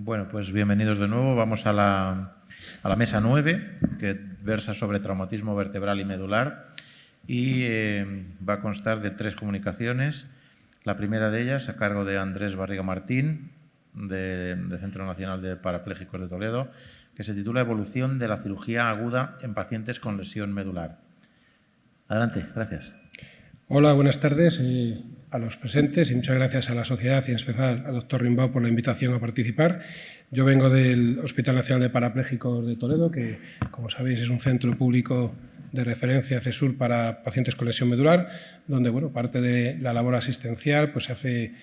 Bueno, pues bienvenidos de nuevo. Vamos a la mesa 9, que versa sobre traumatismo vertebral y medular, y va a constar de 3 comunicaciones. La primera de ellas, a cargo de Andrés Barriga Martín, del Centro Nacional de Parapléjicos de Toledo, que se titula Evolución de la cirugía aguda en pacientes con lesión medular. Adelante, gracias. Hola, buenas tardes a los presentes y muchas gracias a la sociedad y en especial al doctor Rimbau por la invitación a participar. Yo vengo del Hospital Nacional de Parapléjicos de Toledo, que, como sabéis, es un centro público de referencia CESUR para pacientes con lesión medular, donde parte de la labor asistencial pues se hace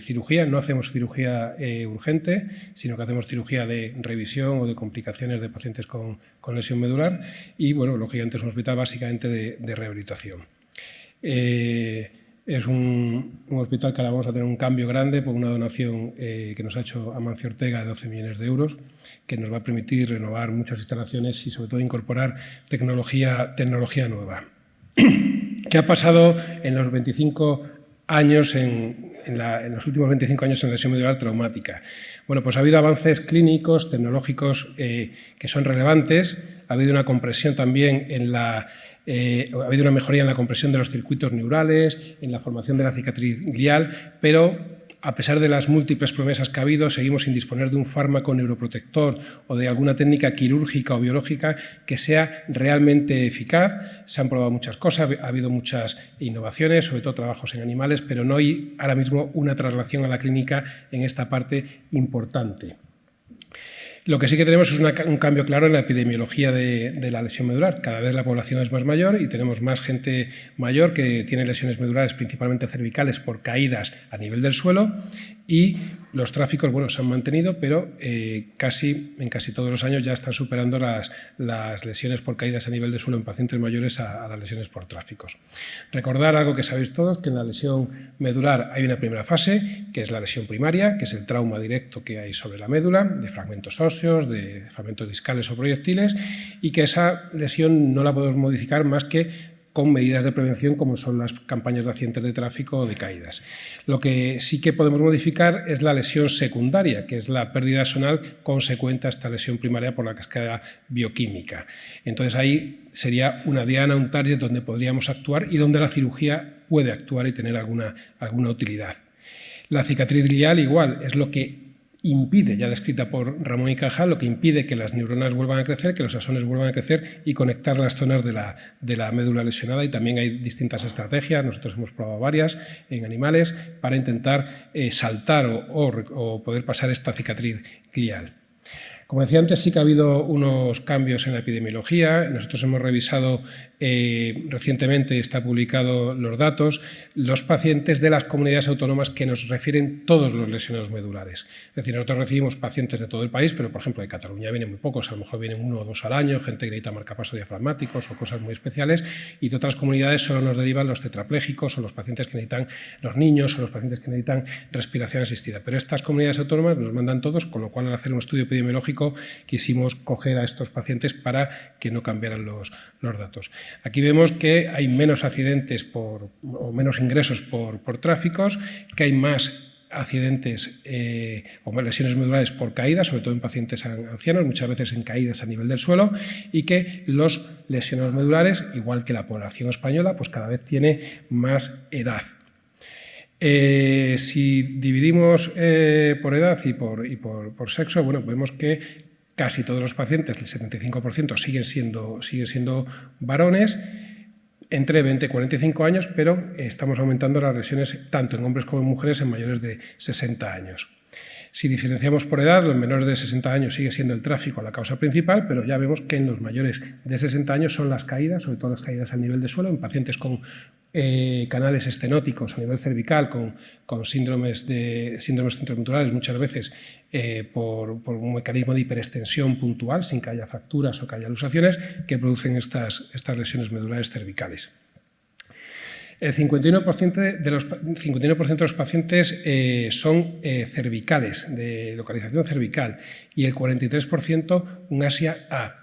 cirugía. No hacemos cirugía urgente, sino que hacemos cirugía de revisión o de complicaciones de pacientes con lesión medular y, lógicamente es un hospital básicamente de rehabilitación. Es un hospital que ahora vamos a tener un cambio grande por una donación que nos ha hecho Amancio Ortega de 12 millones de euros, que nos va a permitir renovar muchas instalaciones y sobre todo incorporar tecnología nueva. ¿Qué ha pasado en los 25 años en los últimos 25 años en lesión medular traumática? Bueno, pues ha habido avances clínicos, tecnológicos que son relevantes. Ha habido una compresión también ha habido una mejoría en la compresión de los circuitos neurales, en la formación de la cicatriz glial, pero a pesar de las múltiples promesas que ha habido, seguimos sin disponer de un fármaco neuroprotector o de alguna técnica quirúrgica o biológica que sea realmente eficaz. Se han probado muchas cosas, ha habido muchas innovaciones, sobre todo trabajos en animales, pero no hay ahora mismo una traslación a la clínica en esta parte importante. Lo que sí que tenemos es un cambio claro en la epidemiología de la lesión medular. Cada vez la población es más mayor y tenemos más gente mayor que tiene lesiones medulares, principalmente cervicales, por caídas a nivel del suelo, y los tráficos se han mantenido, pero en casi todos los años ya están superando las lesiones por caídas a nivel del suelo en pacientes mayores a las lesiones por tráficos. Recordar algo que sabéis todos, que en la lesión medular hay una primera fase, que es la lesión primaria, que es el trauma directo que hay sobre la médula, de fragmentos óseos, de fragmentos discales o proyectiles, y que esa lesión no la podemos modificar más que con medidas de prevención como son las campañas de accidentes de tráfico o de caídas. Lo que sí que podemos modificar es la lesión secundaria, que es la pérdida axonal consecuente a esta lesión primaria por la cascada bioquímica. Entonces ahí sería una diana, un target donde podríamos actuar y donde la cirugía puede actuar y tener alguna utilidad. La cicatriz glial igual, es lo que impide, ya descrita por Ramón y Cajal, lo que impide que las neuronas vuelvan a crecer, que los axones vuelvan a crecer y conectar las zonas de la médula lesionada. Y también hay distintas estrategias, nosotros hemos probado varias en animales para intentar saltar o poder pasar esta cicatriz glial. Como decía antes, sí que ha habido unos cambios en la epidemiología. Nosotros hemos revisado recientemente, está publicado los datos, los pacientes de las comunidades autónomas que nos refieren todos los lesionados medulares. Es decir, nosotros recibimos pacientes de todo el país, pero por ejemplo de Cataluña vienen muy pocos, a lo mejor vienen 1 o 2 al año, gente que necesita marcapasos diafragmáticos o cosas muy especiales, y de otras comunidades solo nos derivan los tetraplégicos o los pacientes que necesitan, los niños o los pacientes que necesitan respiración asistida. Pero estas comunidades autónomas nos mandan todos, con lo cual al hacer un estudio epidemiológico quisimos coger a estos pacientes para que no cambiaran los datos. Aquí vemos que hay menos accidentes o menos ingresos por tráficos, que hay más accidentes o más lesiones medulares por caídas, sobre todo en pacientes ancianos, muchas veces en caídas a nivel del suelo, y que los lesionados medulares, igual que la población española, pues cada vez tiene más edad. Si dividimos por edad y por sexo, vemos que casi todos los pacientes, el 75%, siguen siendo varones entre 20 y 45 años, pero estamos aumentando las lesiones tanto en hombres como en mujeres en mayores de 60 años. Si diferenciamos por edad, los menores de 60 años sigue siendo el tráfico la causa principal, pero ya vemos que en los mayores de 60 años son las caídas, sobre todo las caídas a nivel de suelo, en pacientes con canales estenóticos a nivel cervical, con síndromes centroventrales, muchas veces por un mecanismo de hiperextensión puntual, sin que haya fracturas o que haya luxaciones, que producen estas lesiones medulares cervicales. El 51% de los pacientes son cervicales, de localización cervical, y el 43% un Asia A.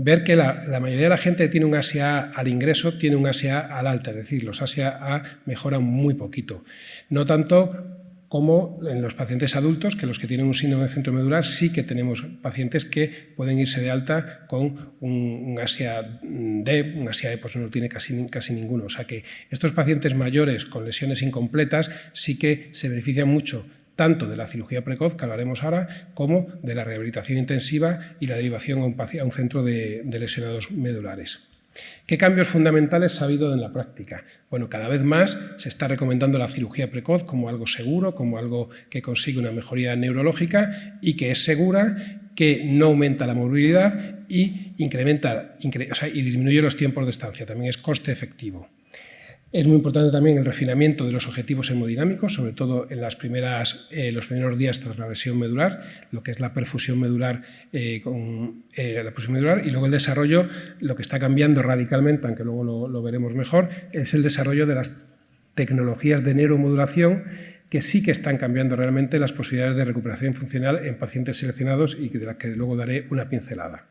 Ver que la mayoría de la gente que tiene un Asia A al ingreso tiene un Asia A al alta, es decir, los Asia A mejoran muy poquito. No tanto como en los pacientes adultos, que los que tienen un síndrome centromedular sí que tenemos pacientes que pueden irse de alta con un ASIA-D, un ASIA-E pues no tiene casi ninguno. O sea que estos pacientes mayores con lesiones incompletas sí que se benefician mucho tanto de la cirugía precoz, que hablaremos ahora, como de la rehabilitación intensiva y la derivación a un centro de lesionados medulares. ¿Qué cambios fundamentales ha habido en la práctica? Bueno, cada vez más se está recomendando la cirugía precoz como algo seguro, como algo que consigue una mejoría neurológica y que es segura, que no aumenta la morbilidad y disminuye los tiempos de estancia, también es coste efectivo. Es muy importante también el refinamiento de los objetivos hemodinámicos, sobre todo en los primeros días tras la lesión medular, lo que es la perfusión medular, y luego el desarrollo, lo que está cambiando radicalmente, aunque luego lo veremos mejor, es el desarrollo de las tecnologías de neuromodulación que sí que están cambiando realmente las posibilidades de recuperación funcional en pacientes seleccionados y de las que luego daré una pincelada.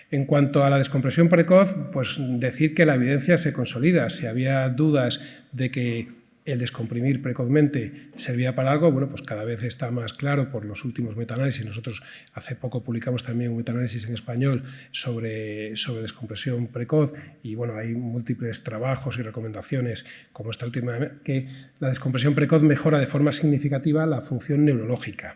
En cuanto a la descompresión precoz, pues decir que la evidencia se consolida. Si había dudas de que el descomprimir precozmente servía para algo, bueno, pues cada vez está más claro por los últimos metaanálisis. Nosotros hace poco publicamos también un metaanálisis en español sobre descompresión precoz y bueno, hay múltiples trabajos y recomendaciones como esta última, que la descompresión precoz mejora de forma significativa la función neurológica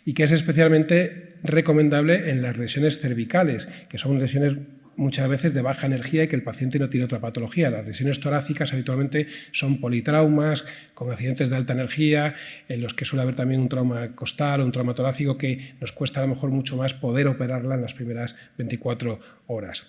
y que es especialmente recomendable en las lesiones cervicales, que son lesiones muchas veces de baja energía y que el paciente no tiene otra patología. Las lesiones torácicas habitualmente son politraumas, con accidentes de alta energía, en los que suele haber también un trauma costal o un trauma torácico que nos cuesta a lo mejor mucho más poder operarla en las primeras 24 horas.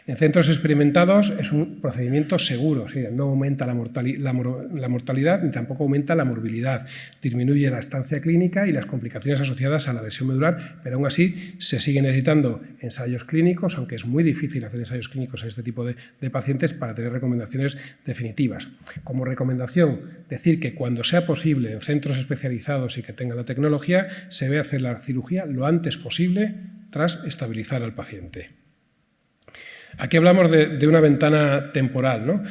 En centros experimentados es un procedimiento seguro, o sea, no aumenta la mortalidad ni tampoco aumenta la morbilidad, disminuye la estancia clínica y las complicaciones asociadas a la lesión medular, pero aún así se siguen necesitando ensayos clínicos, aunque es muy difícil hacer ensayos clínicos en este tipo de pacientes para tener recomendaciones definitivas. Como recomendación, decir que cuando sea posible en centros especializados y que tengan la tecnología, se debe hacer la cirugía lo antes posible tras estabilizar al paciente. Aquí hablamos de una ventana temporal, ¿no?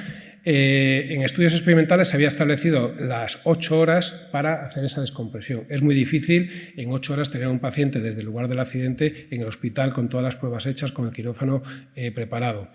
En estudios experimentales se había establecido las 8 horas para hacer esa descompresión. Es muy difícil en 8 horas tener a un paciente desde el lugar del accidente en el hospital con todas las pruebas hechas, con el quirófano preparado.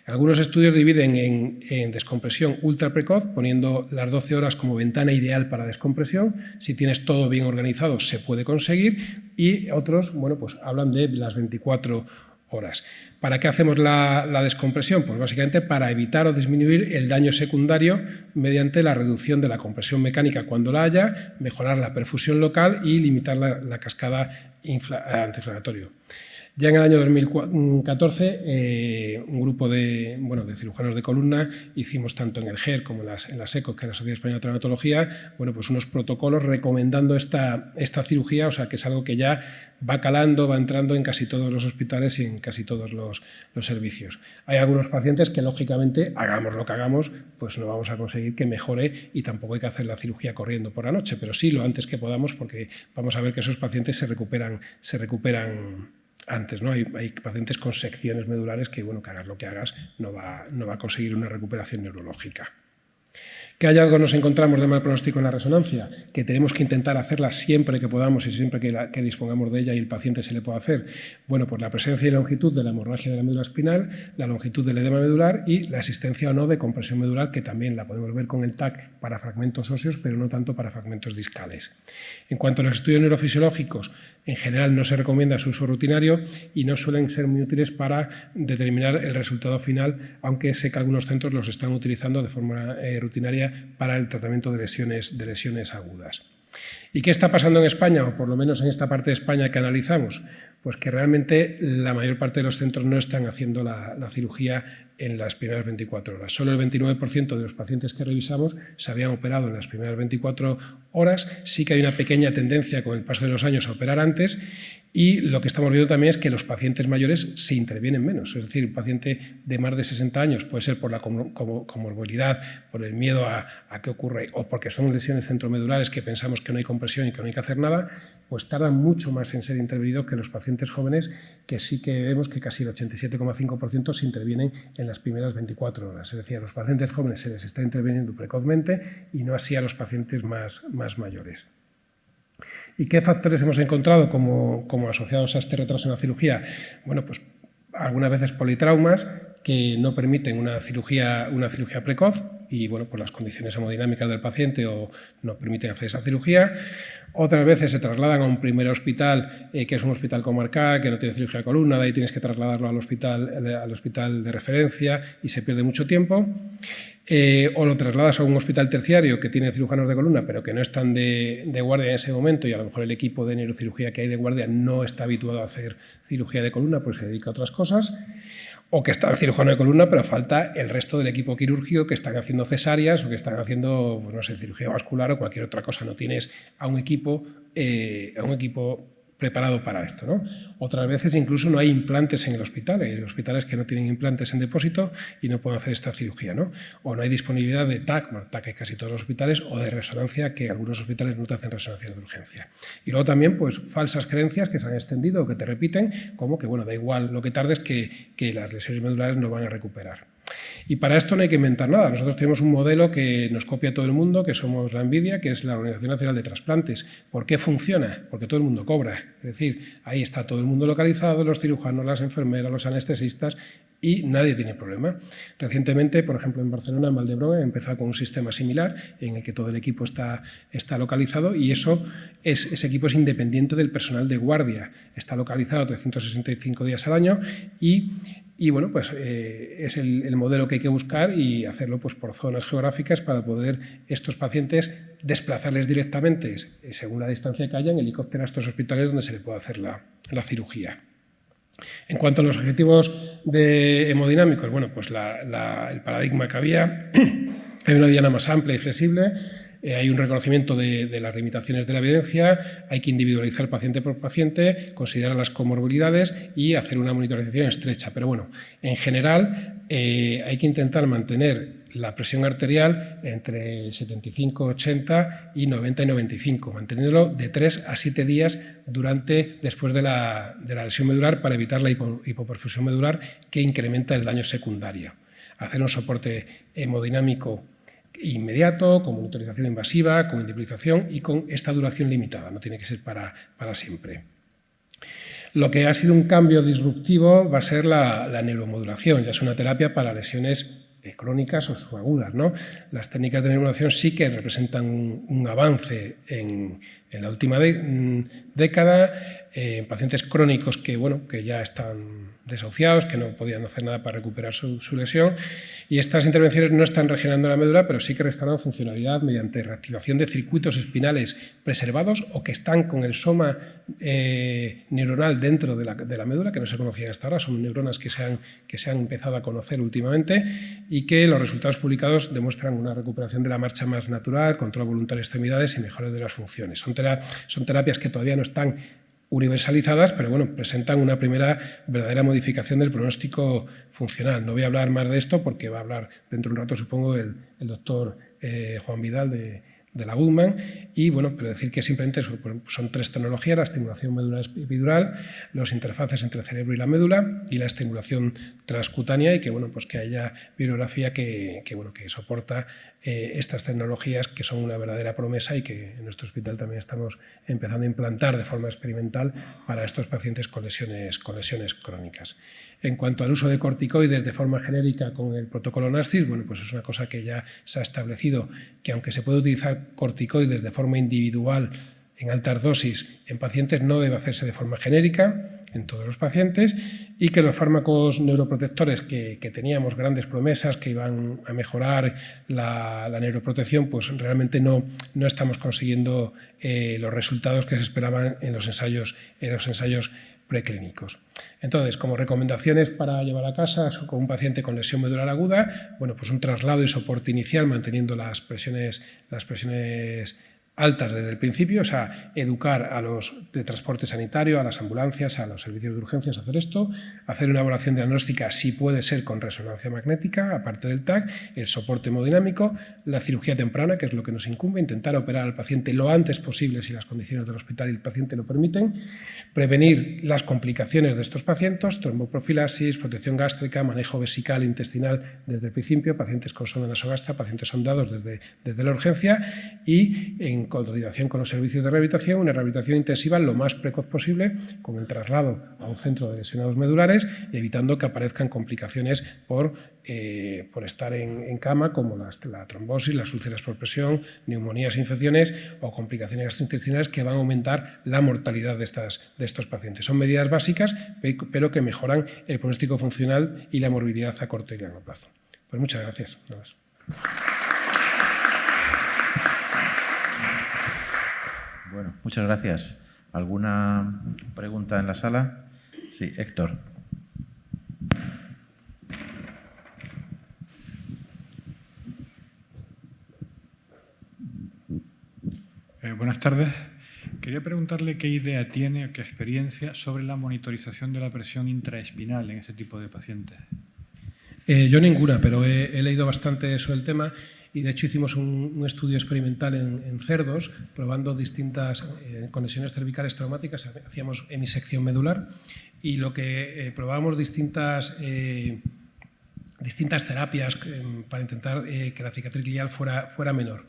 Algunos estudios dividen en descompresión ultra precoz, poniendo las 12 horas como ventana ideal para descompresión. Si tienes todo bien organizado, se puede conseguir. Y otros, bueno, pues hablan de las 24 horas. ¿Para qué hacemos la descompresión? Pues básicamente para evitar o disminuir el daño secundario mediante la reducción de la compresión mecánica cuando la haya, mejorar la perfusión local y limitar la cascada antiinflamatoria. Ya en el año 2014, un grupo de cirujanos de columna hicimos tanto en el GER como en la SECO, que es la Sociedad Española de Traumatología, pues unos protocolos recomendando esta cirugía, o sea que es algo que ya va calando, va entrando en casi todos los hospitales y en casi todos los servicios. Hay algunos pacientes que, lógicamente, hagamos lo que hagamos, pues no vamos a conseguir que mejore y tampoco hay que hacer la cirugía corriendo por la noche, pero sí lo antes que podamos, porque vamos a ver que esos pacientes se recuperan antes, ¿no? Hay pacientes con secciones medulares que, bueno, que hagas lo que hagas, no va a conseguir una recuperación neurológica. ¿Qué hallazgos nos encontramos de mal pronóstico en la resonancia? Que tenemos que intentar hacerla siempre que podamos y siempre que dispongamos de ella y el paciente se le pueda hacer. Bueno, pues la presencia y longitud de la hemorragia de la médula espinal, la longitud del edema medular y la existencia o no de compresión medular, que también la podemos ver con el TAC para fragmentos óseos, pero no tanto para fragmentos discales. En cuanto a los estudios neurofisiológicos, en general no se recomienda su uso rutinario y no suelen ser muy útiles para determinar el resultado final, aunque sé que algunos centros los están utilizando de forma rutinaria para el tratamiento de lesiones agudas. ¿Y qué está pasando en España, o por lo menos en esta parte de España que analizamos? Pues que realmente la mayor parte de los centros no están haciendo la cirugía en las primeras 24 horas. Solo el 29% de los pacientes que revisamos se habían operado en las primeras 24 horas. Sí que hay una pequeña tendencia con el paso de los años a operar antes y lo que estamos viendo también es que los pacientes mayores se intervienen menos. Es decir, un paciente de más de 60 años puede ser por la comorbilidad, por el miedo a qué ocurre o porque son lesiones centromedulares que pensamos que no hay compresión y que no hay que hacer nada, pues tardan mucho más en ser intervenidos que los pacientes jóvenes, que sí que vemos que casi el 87,5% se intervienen en las primeras 24 horas. Es decir, a los pacientes jóvenes se les está interviniendo precozmente y no así a los pacientes más mayores. ¿Y qué factores hemos encontrado como asociados a este retraso en la cirugía? Bueno, pues algunas veces politraumas que no permiten una cirugía precoz y, bueno, pues las condiciones hemodinámicas del paciente no permiten hacer esa cirugía. Otras veces se trasladan a un primer hospital, que es un hospital comarcal, que no tiene cirugía de columna, de ahí tienes que trasladarlo al hospital de referencia y se pierde mucho tiempo. O lo trasladas a un hospital terciario que tiene cirujanos de columna, pero que no están de guardia en ese momento y a lo mejor el equipo de neurocirugía que hay de guardia no está habituado a hacer cirugía de columna, pues se dedica a otras cosas. O que está el cirujano de columna, pero falta el resto del equipo quirúrgico que están haciendo cesáreas o que están haciendo, pues no sé, cirugía vascular o cualquier otra cosa. No tienes a un equipo preparado para esto, ¿no? Otras veces incluso no hay implantes en el hospital. Hay hospitales que no tienen implantes en depósito y no pueden hacer esta cirugía, ¿no? O no hay disponibilidad de TAC, bueno, TAC en casi todos los hospitales, o de resonancia, que algunos hospitales no te hacen resonancia de urgencia. Y luego también, pues, falsas creencias que se han extendido o que te repiten, como que, bueno, da igual lo que tardes, que las lesiones medulares no van a recuperar. Y para esto no hay que inventar nada. Nosotros tenemos un modelo que nos copia todo el mundo, que somos la NVIDIA, que es la Organización Nacional de Trasplantes. ¿Por qué funciona? Porque todo el mundo cobra. Es decir, ahí está todo el mundo localizado, los cirujanos, las enfermeras, los anestesistas, y nadie tiene problema. Recientemente, por ejemplo, en Barcelona, en Vall-d'Hebron, empezó con un sistema similar en el que todo el equipo está localizado y ese equipo es independiente del personal de guardia. Está localizado 365 días al año y bueno, pues es el modelo que hay que buscar y hacerlo pues por zonas geográficas para poder estos pacientes desplazarles directamente, según la distancia que haya, en helicóptero a estos hospitales donde se le puede hacer la cirugía. En cuanto a los objetivos hemodinámicos, bueno, pues el paradigma que había, hay una diana más amplia y flexible, hay un reconocimiento de las limitaciones de la evidencia, hay que individualizar paciente por paciente, considerar las comorbilidades y hacer una monitorización estrecha. Pero bueno, en general hay que intentar mantener la presión arterial entre 75-80 y 90-95, manteniéndolo de 3 a 7 días después de la lesión medular para evitar la hipoperfusión medular que incrementa el daño secundario. Hacer un soporte hemodinámico inmediato, con monitorización invasiva, con individualización y con esta duración limitada, no tiene que ser para siempre. Lo que ha sido un cambio disruptivo va a ser la neuromodulación, ya es una terapia para lesiones crónicas o subagudas, ¿no? Las técnicas de neuromodulación sí que representan un avance en la última década, en pacientes crónicos que ya están desahuciados, que no podían hacer nada para recuperar su lesión, y estas intervenciones no están regenerando la médula, pero sí que restauran funcionalidad mediante reactivación de circuitos espinales preservados o que están con el soma neuronal dentro de la médula, que no se conocían hasta ahora, son neuronas que se han empezado a conocer últimamente y que los resultados publicados demuestran una recuperación de la marcha más natural, control voluntario de extremidades y mejora de las funciones. Son terapias que todavía no están universalizadas, pero bueno, presentan una primera verdadera modificación del pronóstico funcional. No voy a hablar más de esto porque va a hablar dentro de un rato, supongo, el doctor Juan Vidal de la Goodman, y bueno, pero decir que simplemente son 3 tecnologías: la estimulación medular epidural, los interfaces entre el cerebro y la médula y la estimulación transcutánea, y que bueno, pues que haya bibliografía que soporta estas tecnologías, que son una verdadera promesa y que en nuestro hospital también estamos empezando a implantar de forma experimental para estos pacientes con lesiones crónicas. En cuanto al uso de corticoides de forma genérica con el protocolo NASCIS, bueno, pues es una cosa que ya se ha establecido, que aunque se puede utilizar corticoides de forma individual en altas dosis en pacientes, no debe hacerse de forma genérica en todos los pacientes, y que los fármacos neuroprotectores que teníamos grandes promesas que iban a mejorar la neuroprotección, pues realmente no estamos consiguiendo los resultados que se esperaban en los ensayos preclínicos. Entonces, como recomendaciones para llevar a casa con un paciente con lesión medular aguda, bueno, pues un traslado y soporte inicial manteniendo las presiones altas desde el principio, o sea, educar a los de transporte sanitario, a las ambulancias, a los servicios de urgencias a hacer esto, hacer una evaluación diagnóstica si puede ser con resonancia magnética, aparte del TAC, el soporte hemodinámico, la cirugía temprana, que es lo que nos incumbe, intentar operar al paciente lo antes posible si las condiciones del hospital y el paciente lo permiten, prevenir las complicaciones de estos pacientes, tromboprofilaxis, protección gástrica, manejo vesical e intestinal desde el principio, pacientes con sonda nasogástrica, pacientes sondados desde la urgencia, y en coordinación con los servicios de rehabilitación, una rehabilitación intensiva lo más precoz posible, con el traslado a un centro de lesionados medulares y evitando que aparezcan complicaciones por estar en cama, como la trombosis, las úlceras por presión, neumonías e infecciones o complicaciones gastrointestinales que van a aumentar la mortalidad de estos pacientes. Son medidas básicas, pero que mejoran el pronóstico funcional y la morbilidad a corto y largo plazo. Pues muchas gracias. Bueno, muchas gracias. ¿Alguna pregunta en la sala? Sí, Héctor. Buenas tardes. Quería preguntarle qué idea tiene o qué experiencia sobre la monitorización de la presión intraespinal en este tipo de pacientes. Yo ninguna, pero he leído bastante sobre el tema y de hecho hicimos un estudio experimental en cerdos probando distintas conexiones cervicales traumáticas, hacíamos hemisección medular y lo que probábamos distintas terapias para intentar que la cicatriz glial fuera menor.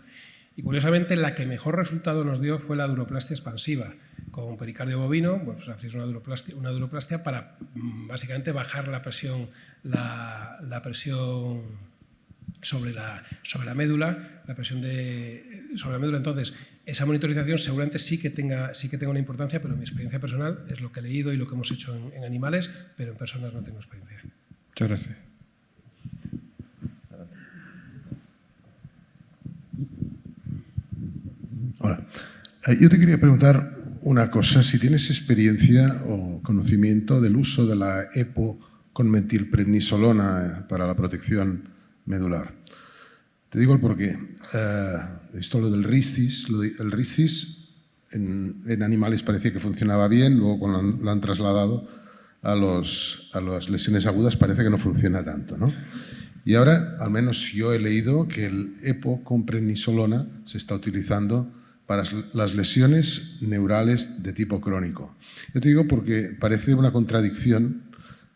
Y curiosamente la que mejor resultado nos dio fue la duroplastia expansiva. Con pericardio bovino, pues hacéis una duroplastia para básicamente bajar la presión sobre la médula, sobre la médula. Entonces, esa monitorización seguramente sí que tenga una importancia, pero mi experiencia personal es lo que he leído y lo que hemos hecho en animales, pero en personas no tengo experiencia. Muchas gracias. Hola. Yo te quería preguntar una cosa, si tienes experiencia o conocimiento del uso de la EPO con metilprednisolona para la protección medular. Te digo el porqué. He visto lo del RISCIS. El RISCIS en animales parecía que funcionaba bien, luego cuando lo han trasladado a las lesiones agudas parece que no funciona tanto, ¿no? Y ahora, al menos yo he leído que el EPO con prednisolona se está utilizando para las lesiones neurales de tipo crónico. Yo te digo porque parece una contradicción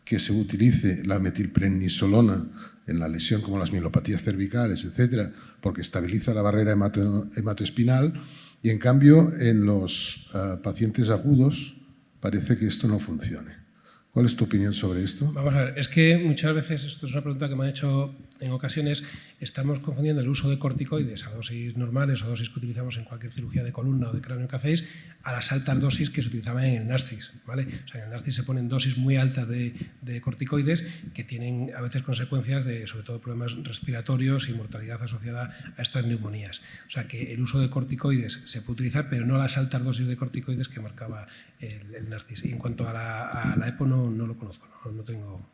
que se utilice la metilprednisolona en la lesión como las mielopatías cervicales, etcétera, porque estabiliza la barrera hematoespinal y en cambio en los pacientes agudos parece que esto no funcione. ¿Cuál es tu opinión sobre esto? Vamos a ver, es que muchas veces, esto es una pregunta que me han hecho en ocasiones, estamos confundiendo el uso de corticoides a dosis normales o dosis que utilizamos en cualquier cirugía de columna o de cráneo que hacéis a las altas dosis que se utilizaban en el NASCIS, ¿vale? O sea, en el NASCIS se ponen dosis muy altas de corticoides que tienen a veces consecuencias de, sobre todo, problemas respiratorios y mortalidad asociada a estas neumonías. O sea, que el uso de corticoides se puede utilizar, pero no las altas dosis de corticoides que marcaba el NASCIS. Y en cuanto a la EPO, no lo conozco, no tengo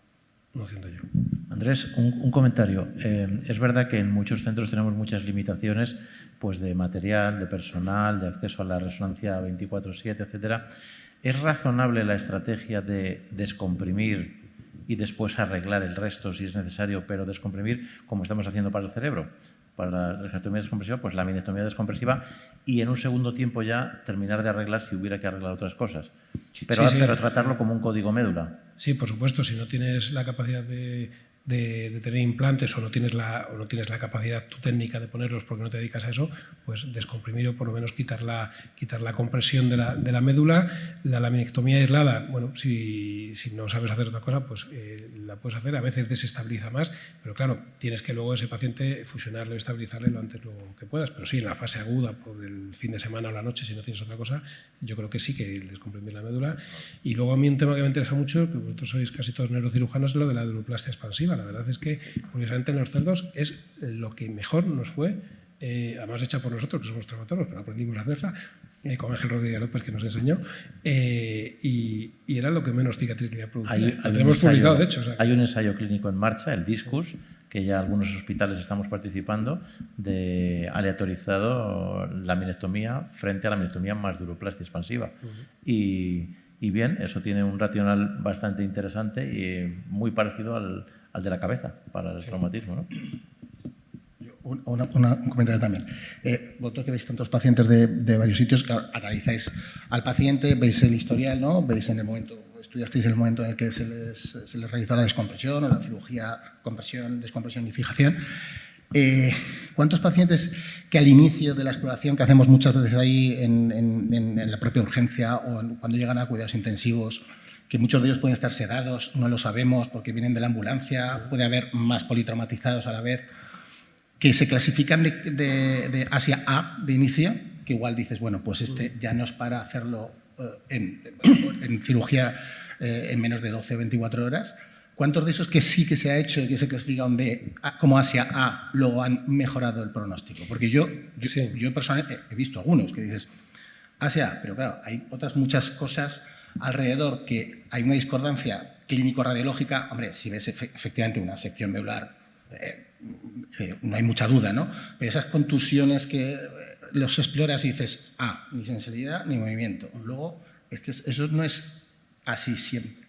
noción de ello. Andrés, un comentario. Es verdad que en muchos centros tenemos muchas limitaciones pues, de material, de personal, de acceso a la resonancia 24/7, etcétera. ¿Es razonable la estrategia de descomprimir y después arreglar el resto si es necesario, pero descomprimir como estamos haciendo para el cerebro? Para la traqueotomía descompresiva, pues la minectomía descompresiva y en un segundo tiempo ya terminar de arreglar si hubiera que arreglar otras cosas. Pero tratarlo como un código médula. Sí, por supuesto, si no tienes la capacidad de tener implantes o no tienes la capacidad tu técnica de ponerlos porque no te dedicas a eso, pues descomprimir o por lo menos quitar la compresión de la médula. La laminectomía aislada, bueno, si no sabes hacer otra cosa, pues la puedes hacer, a veces desestabiliza más, pero claro, tienes que luego ese paciente fusionarlo y estabilizarle lo antes que puedas, pero sí, en la fase aguda, por el fin de semana o la noche, si no tienes otra cosa, yo creo que sí, que descomprimir la médula. Y luego a mí un tema que me interesa mucho, que vosotros sois casi todos neurocirujanos, es lo de la duroplastia expansiva. La verdad es que, curiosamente, en los cerdos es lo que mejor nos fue, además hecha por nosotros, que somos traumatólogos, pero aprendimos a hacerla, con Ángel Rodríguez López, que nos enseñó, y era lo que menos cicatriz quería producir. Lo tenemos publicado, de hecho. O sea, hay un ensayo clínico en marcha, el DISCUS, que ya algunos hospitales estamos participando, de aleatorizado laminectomía frente a la laminectomía más duroplastia expansiva. Y bien, eso tiene un racional bastante interesante y muy parecido al de la cabeza para el traumatismo, ¿no? Un comentario también. Vosotros que veis tantos pacientes de varios sitios, claro, analizáis al paciente, veis el historial, ¿no? Veis en el momento, estudiasteis el momento en el que se les realizó la descompresión o la cirugía compresión, descompresión y fijación. ¿Cuántos pacientes que al inicio de la exploración, que hacemos muchas veces ahí en la propia urgencia o cuando llegan a cuidados intensivos, que muchos de ellos pueden estar sedados, no lo sabemos porque vienen de la ambulancia, puede haber más politraumatizados a la vez, que se clasifican de Asia A de inicio, que igual dices, bueno, pues este ya no es para hacerlo en cirugía en menos de 12 o 24 horas. ¿Cuántos de esos que sí que se ha hecho y que se clasifican como Asia A luego han mejorado el pronóstico? Porque yo personalmente he visto algunos que dices Asia A, pero claro, hay otras muchas cosas alrededor que hay una discordancia clínico-radiológica. Hombre, si ves efectivamente una sección medular, no hay mucha duda, ¿no? Pero esas contusiones que los exploras y dices, ni sensibilidad ni movimiento. Luego, es que eso no es así siempre.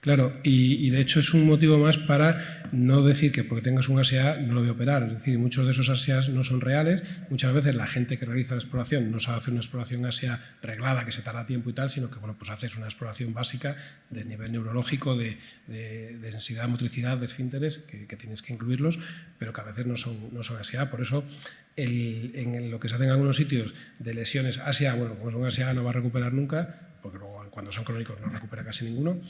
Claro, y de hecho es un motivo más para no decir que porque tengas un ASA no lo voy a operar. Es decir, muchos de esos ASAs no son reales. Muchas veces la gente que realiza la exploración no sabe hacer una exploración ASA reglada que se tarda tiempo y tal, sino que bueno, pues haces una exploración básica de nivel neurológico, de densidad, motricidad, de esfínteres, que tienes que incluirlos, pero que a veces no son ASA. Por eso, en lo que se hace en algunos sitios de lesiones ASA, bueno, como es un ASA no va a recuperar nunca, porque luego cuando son crónicos no recupera casi ninguno,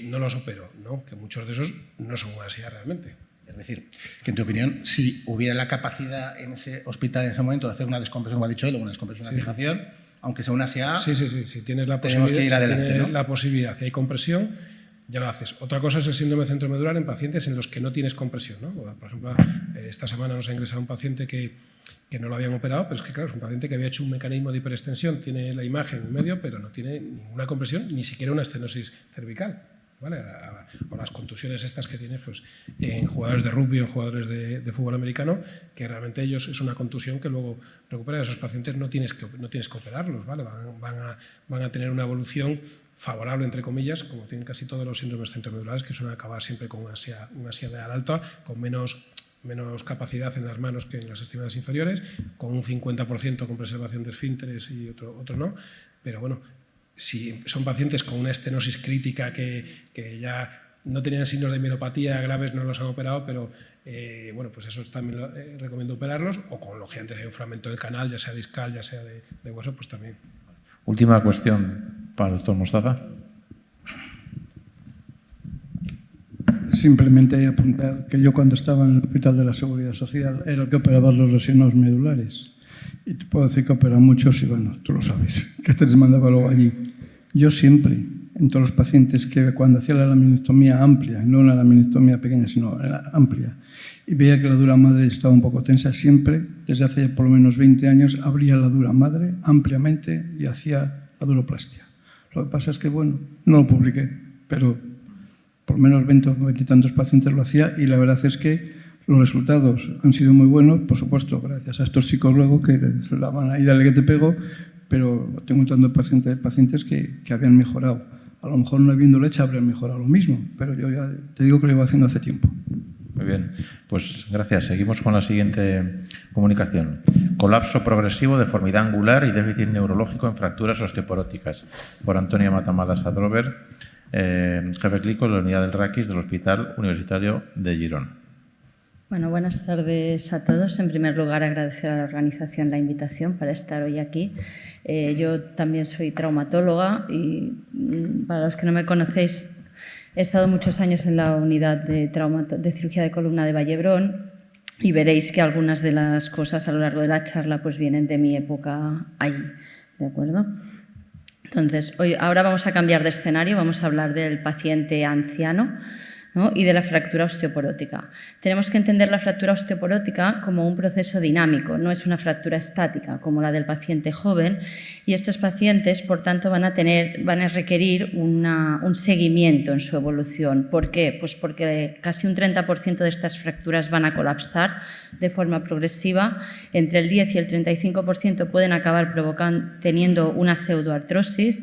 no los opero, ¿no? Que muchos de esos no son una ASA realmente. Es decir, que en tu opinión, si hubiera la capacidad en ese hospital en ese momento de hacer una descompresión, como ha dicho él, o una descompresión, una fijación, aunque sea una ASA, sí, si tienes la tenemos posibilidad, que ir adelante, ¿no? La posibilidad, si hay compresión, ya lo haces. Otra cosa es el síndrome centromedular en pacientes en los que no tienes compresión, ¿no? Por ejemplo, esta semana nos ha ingresado un paciente que no lo habían operado, pero es que claro, es un paciente que había hecho un mecanismo de hiperextensión, tiene la imagen en medio, pero no tiene ninguna compresión, ni siquiera una estenosis cervical, ¿vale? O las contusiones estas que tienes pues, en jugadores de rugby o en jugadores de fútbol americano, que realmente ellos es una contusión que luego recuperan. Esos pacientes no tienes que operarlos, ¿vale? Van a tener una evolución favorable, entre comillas, como tienen casi todos los síndromes centromedulares, que suelen acabar siempre con una ASA de alta, con menos capacidad en las manos que en las extremidades inferiores, con un 50% con preservación de esfínteres y otro no. Pero bueno, si son pacientes con una estenosis crítica que ya no tenían signos de mielopatía graves, no los han operado, pero bueno, pues esos también recomiendo operarlos, o con lógicamente hay un fragmento del canal, ya sea discal, ya sea de hueso, pues también. Última cuestión para el doctor Mostaza. Simplemente apuntar que yo cuando estaba en el Hospital de la Seguridad Social era el que operaba los lesionados medulares. Y te puedo decir que opera muchos y bueno, tú lo sabes, que te les mandaba luego allí. Yo siempre, en todos los pacientes, que cuando hacía la laminectomía amplia, no una laminectomía pequeña, sino la amplia, y veía que la dura madre estaba un poco tensa, siempre, desde hace por lo menos 20 años, abría la dura madre ampliamente y hacía la duroplastia. Lo que pasa es que, bueno, no lo publiqué, pero por lo menos 20 o 20 y tantos pacientes lo hacía y la verdad es que los resultados han sido muy buenos, por supuesto, gracias a estos chicos luego que se daban ahí, dale que te pego, pero tengo un tanto de pacientes que habían mejorado. A lo mejor no habiendo leche habrían mejorado lo mismo, pero yo ya te digo que lo iba haciendo hace tiempo. Muy bien, pues gracias. Seguimos con la siguiente comunicación. Colapso progresivo, deformidad angular y déficit neurológico en fracturas osteoporóticas. Por Antonia Matamala Adrover, jefe clínico de la unidad del Raquis del Hospital Universitario de Girona. Bueno, buenas tardes a todos. En primer lugar, agradecer a la organización la invitación para estar hoy aquí. Yo también soy traumatóloga y para los que no me conocéis, he estado muchos años en la unidad de cirugía de columna de Vallebrón y veréis que algunas de las cosas a lo largo de la charla pues vienen de mi época ahí, ¿de acuerdo? Entonces, ahora vamos a cambiar de escenario, vamos a hablar del paciente anciano, ¿no? Y de la fractura osteoporótica. Tenemos que entender la fractura osteoporótica como un proceso dinámico, no es una fractura estática como la del paciente joven, y estos pacientes, por tanto, van a requerir un seguimiento en su evolución. ¿Por qué? Pues porque casi un 30% de estas fracturas van a colapsar de forma progresiva, entre el 10 y el 35% pueden acabar teniendo una pseudoartrosis,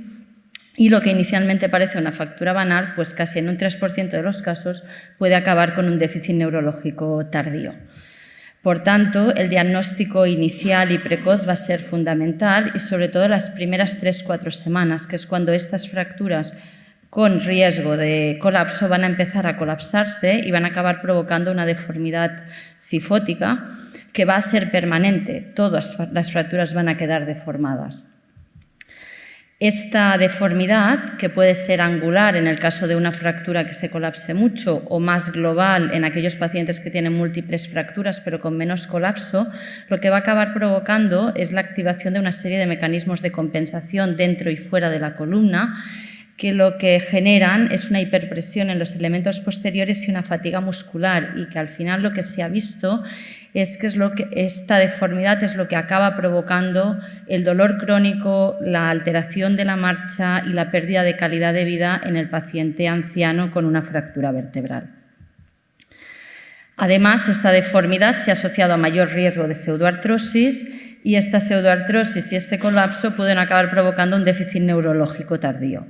y lo que inicialmente parece una fractura banal, pues casi en un 3% de los casos puede acabar con un déficit neurológico tardío. Por tanto, el diagnóstico inicial y precoz va a ser fundamental y sobre todo las primeras 3-4 semanas, que es cuando estas fracturas con riesgo de colapso van a empezar a colapsarse y van a acabar provocando una deformidad cifótica que va a ser permanente. Todas las fracturas van a quedar deformadas. Esta deformidad, que puede ser angular en el caso de una fractura que se colapse mucho o más global en aquellos pacientes que tienen múltiples fracturas pero con menos colapso, lo que va a acabar provocando es la activación de una serie de mecanismos de compensación dentro y fuera de la columna, que lo que generan es una hiperpresión en los elementos posteriores y una fatiga muscular, y que al final lo que se ha visto es que esta deformidad es lo que acaba provocando el dolor crónico, la alteración de la marcha y la pérdida de calidad de vida en el paciente anciano con una fractura vertebral. Además, esta deformidad se ha asociado a mayor riesgo de pseudoartrosis, y esta pseudoartrosis y este colapso pueden acabar provocando un déficit neurológico tardío.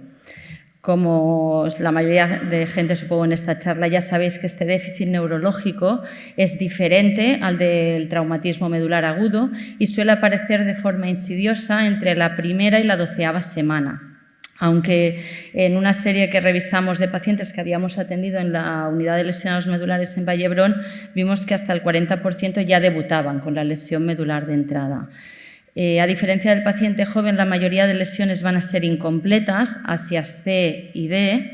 Como la mayoría de gente, supongo, en esta charla ya sabéis que este déficit neurológico es diferente al del traumatismo medular agudo y suele aparecer de forma insidiosa entre la primera y la 12ª semana. Aunque en una serie que revisamos de pacientes que habíamos atendido en la unidad de lesionados medulares en Vallebrón, vimos que hasta el 40% ya debutaban con la lesión medular de entrada. A diferencia del paciente joven, la mayoría de lesiones van a ser incompletas, asias C y D,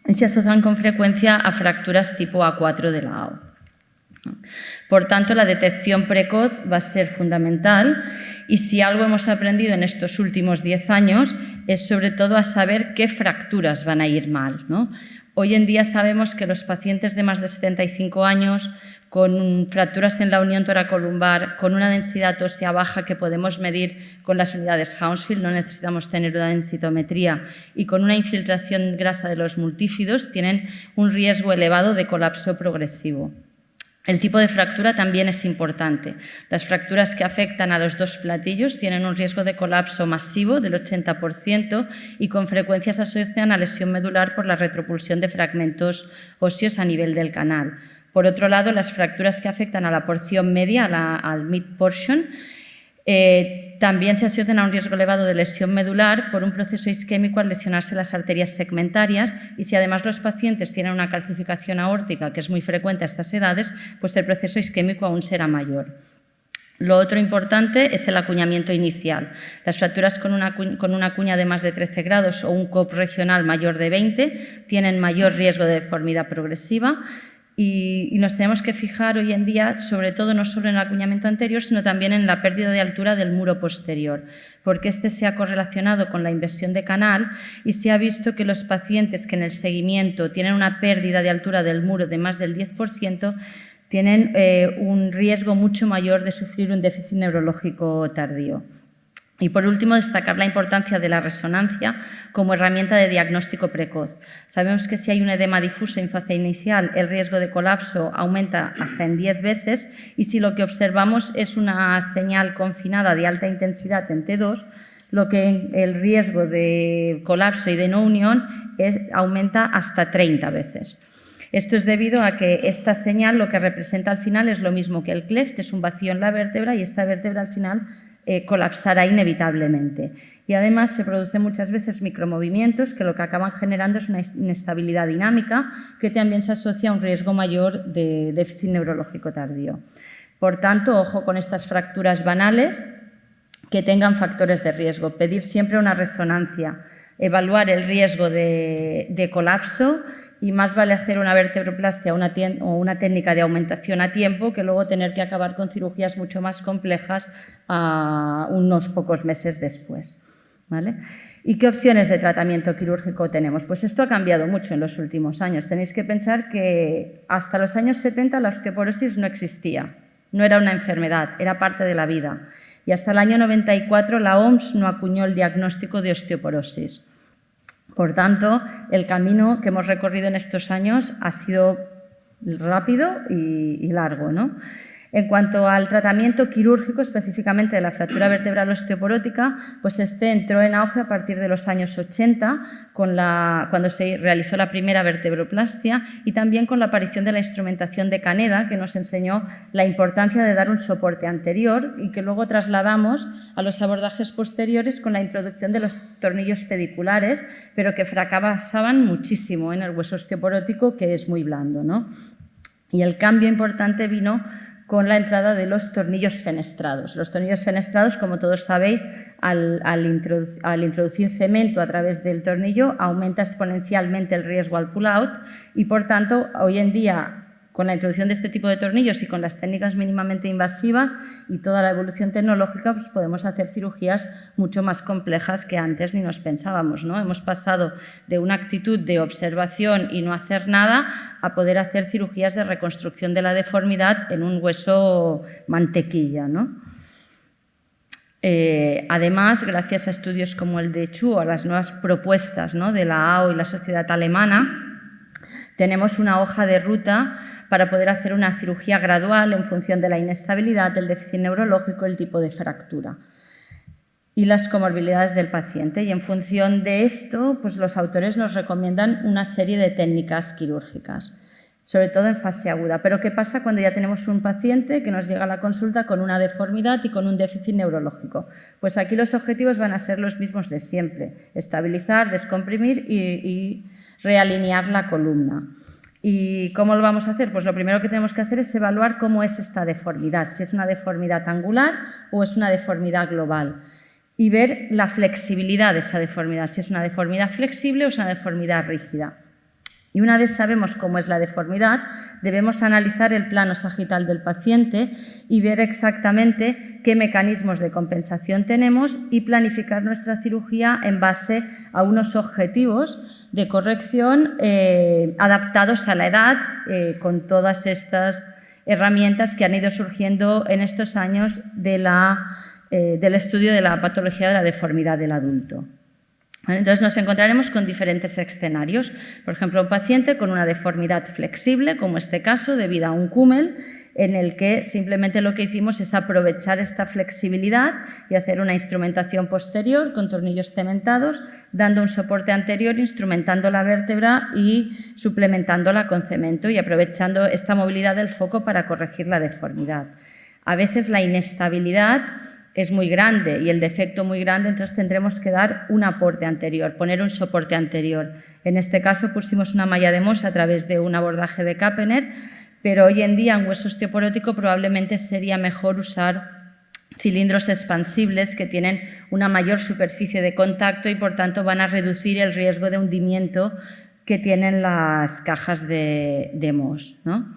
y se asocian con frecuencia a fracturas tipo A4 de la AO. Por tanto, la detección precoz va a ser fundamental, y si algo hemos aprendido en estos últimos 10 años es sobre todo a saber qué fracturas van a ir mal, ¿no? Hoy en día sabemos que los pacientes de más de 75 años con fracturas en la unión toracolumbar, con una densidad ósea baja que podemos medir con las unidades Hounsfield, no necesitamos tener una densitometría, y con una infiltración grasa de los multífidos, tienen un riesgo elevado de colapso progresivo. El tipo de fractura también es importante. Las fracturas que afectan a los dos platillos tienen un riesgo de colapso masivo del 80% y con frecuencia se asocian a lesión medular por la retropulsión de fragmentos óseos a nivel del canal. Por otro lado, las fracturas que afectan a la porción media, al mid portion, también se asocian a un riesgo elevado de lesión medular por un proceso isquémico al lesionarse las arterias segmentarias, y si además los pacientes tienen una calcificación aórtica, que es muy frecuente a estas edades, pues el proceso isquémico aún será mayor. Lo otro importante es el acuñamiento inicial. Las fracturas con una cuña de más de 13 grados o un COP regional mayor de 20 tienen mayor riesgo de deformidad progresiva. Y nos tenemos que fijar hoy en día, sobre todo, no solo en el acuñamiento anterior, sino también en la pérdida de altura del muro posterior, porque este se ha correlacionado con la inversión de canal y se ha visto que los pacientes que en el seguimiento tienen una pérdida de altura del muro de más del 10% tienen un riesgo mucho mayor de sufrir un déficit neurológico tardío. Y por último, destacar la importancia de la resonancia como herramienta de diagnóstico precoz. Sabemos que si hay un edema difuso en fase inicial, el riesgo de colapso aumenta hasta en 10 veces, y si lo que observamos es una señal confinada de alta intensidad en T2, lo que el riesgo de colapso y de no unión aumenta hasta 30 veces. Esto es debido a que esta señal lo que representa al final es lo mismo que el cleft, es un vacío en la vértebra, y esta vértebra al final colapsará inevitablemente. Y además se producen muchas veces micromovimientos que lo que acaban generando es una inestabilidad dinámica que también se asocia a un riesgo mayor de déficit neurológico tardío. Por tanto, ojo con estas fracturas banales que tengan factores de riesgo. Pedir siempre una resonancia, evaluar el riesgo de colapso, y más vale hacer una vertebroplastia o una técnica de aumentación a tiempo que luego tener que acabar con cirugías mucho más complejas unos pocos meses después, ¿vale? ¿Y qué opciones de tratamiento quirúrgico tenemos? Pues esto ha cambiado mucho en los últimos años. Tenéis que pensar que hasta los años 70 la osteoporosis no existía, no era una enfermedad, era parte de la vida. Y hasta el año 94 la OMS no acuñó el diagnóstico de osteoporosis. Por tanto, el camino que hemos recorrido en estos años ha sido rápido y largo, ¿no? En cuanto al tratamiento quirúrgico, específicamente de la fractura vertebral osteoporótica, pues este entró en auge a partir de los años 80, cuando se realizó la primera vertebroplastia, y también con la aparición de la instrumentación de Kaneda, que nos enseñó la importancia de dar un soporte anterior y que luego trasladamos a los abordajes posteriores con la introducción de los tornillos pediculares, pero que fracasaban muchísimo en el hueso osteoporótico, que es muy blando, ¿no? Y el cambio importante vino con la entrada de los tornillos fenestrados. Los tornillos fenestrados, como todos sabéis, al introducir cemento a través del tornillo, aumenta exponencialmente el riesgo al pull-out y, por tanto, hoy en día, con la introducción de este tipo de tornillos y con las técnicas mínimamente invasivas y toda la evolución tecnológica, pues podemos hacer cirugías mucho más complejas que antes ni nos pensábamos, ¿no? Hemos pasado de una actitud de observación y no hacer nada a poder hacer cirugías de reconstrucción de la deformidad en un hueso mantequilla, ¿no? Además, gracias a estudios como el de Chu o a las nuevas propuestas, ¿no?, de la AO y la Sociedad Alemana, tenemos una hoja de ruta para poder hacer una cirugía gradual en función de la inestabilidad, el déficit neurológico, el tipo de fractura y las comorbilidades del paciente. Y en función de esto, pues los autores nos recomiendan una serie de técnicas quirúrgicas, sobre todo en fase aguda. Pero ¿qué pasa cuando ya tenemos un paciente que nos llega a la consulta con una deformidad y con un déficit neurológico? Pues aquí los objetivos van a ser los mismos de siempre: estabilizar, descomprimir y realinear la columna. ¿Y cómo lo vamos a hacer? Pues lo primero que tenemos que hacer es evaluar cómo es esta deformidad, si es una deformidad angular o es una deformidad global, y ver la flexibilidad de esa deformidad, si es una deformidad flexible o es una deformidad rígida. Y una vez sabemos cómo es la deformidad, debemos analizar el plano sagital del paciente y ver exactamente qué mecanismos de compensación tenemos y planificar nuestra cirugía en base a unos objetivos de corrección adaptados a la edad, con todas estas herramientas que han ido surgiendo en estos años del estudio de la patología de la deformidad del adulto. Entonces nos encontraremos con diferentes escenarios. Por ejemplo, un paciente con una deformidad flexible, como este caso, debido a un cúmel, en el que simplemente lo que hicimos es aprovechar esta flexibilidad y hacer una instrumentación posterior con tornillos cementados, dando un soporte anterior, instrumentando la vértebra y suplementándola con cemento y aprovechando esta movilidad del foco para corregir la deformidad. A veces la inestabilidad es muy grande y el defecto muy grande, entonces tendremos que dar un aporte anterior, poner un soporte anterior. En este caso pusimos una malla de Mohs a través de un abordaje de Kappener, pero hoy en día en hueso osteoporótico probablemente sería mejor usar cilindros expansibles que tienen una mayor superficie de contacto y por tanto van a reducir el riesgo de hundimiento que tienen las cajas de Mohs, ¿no?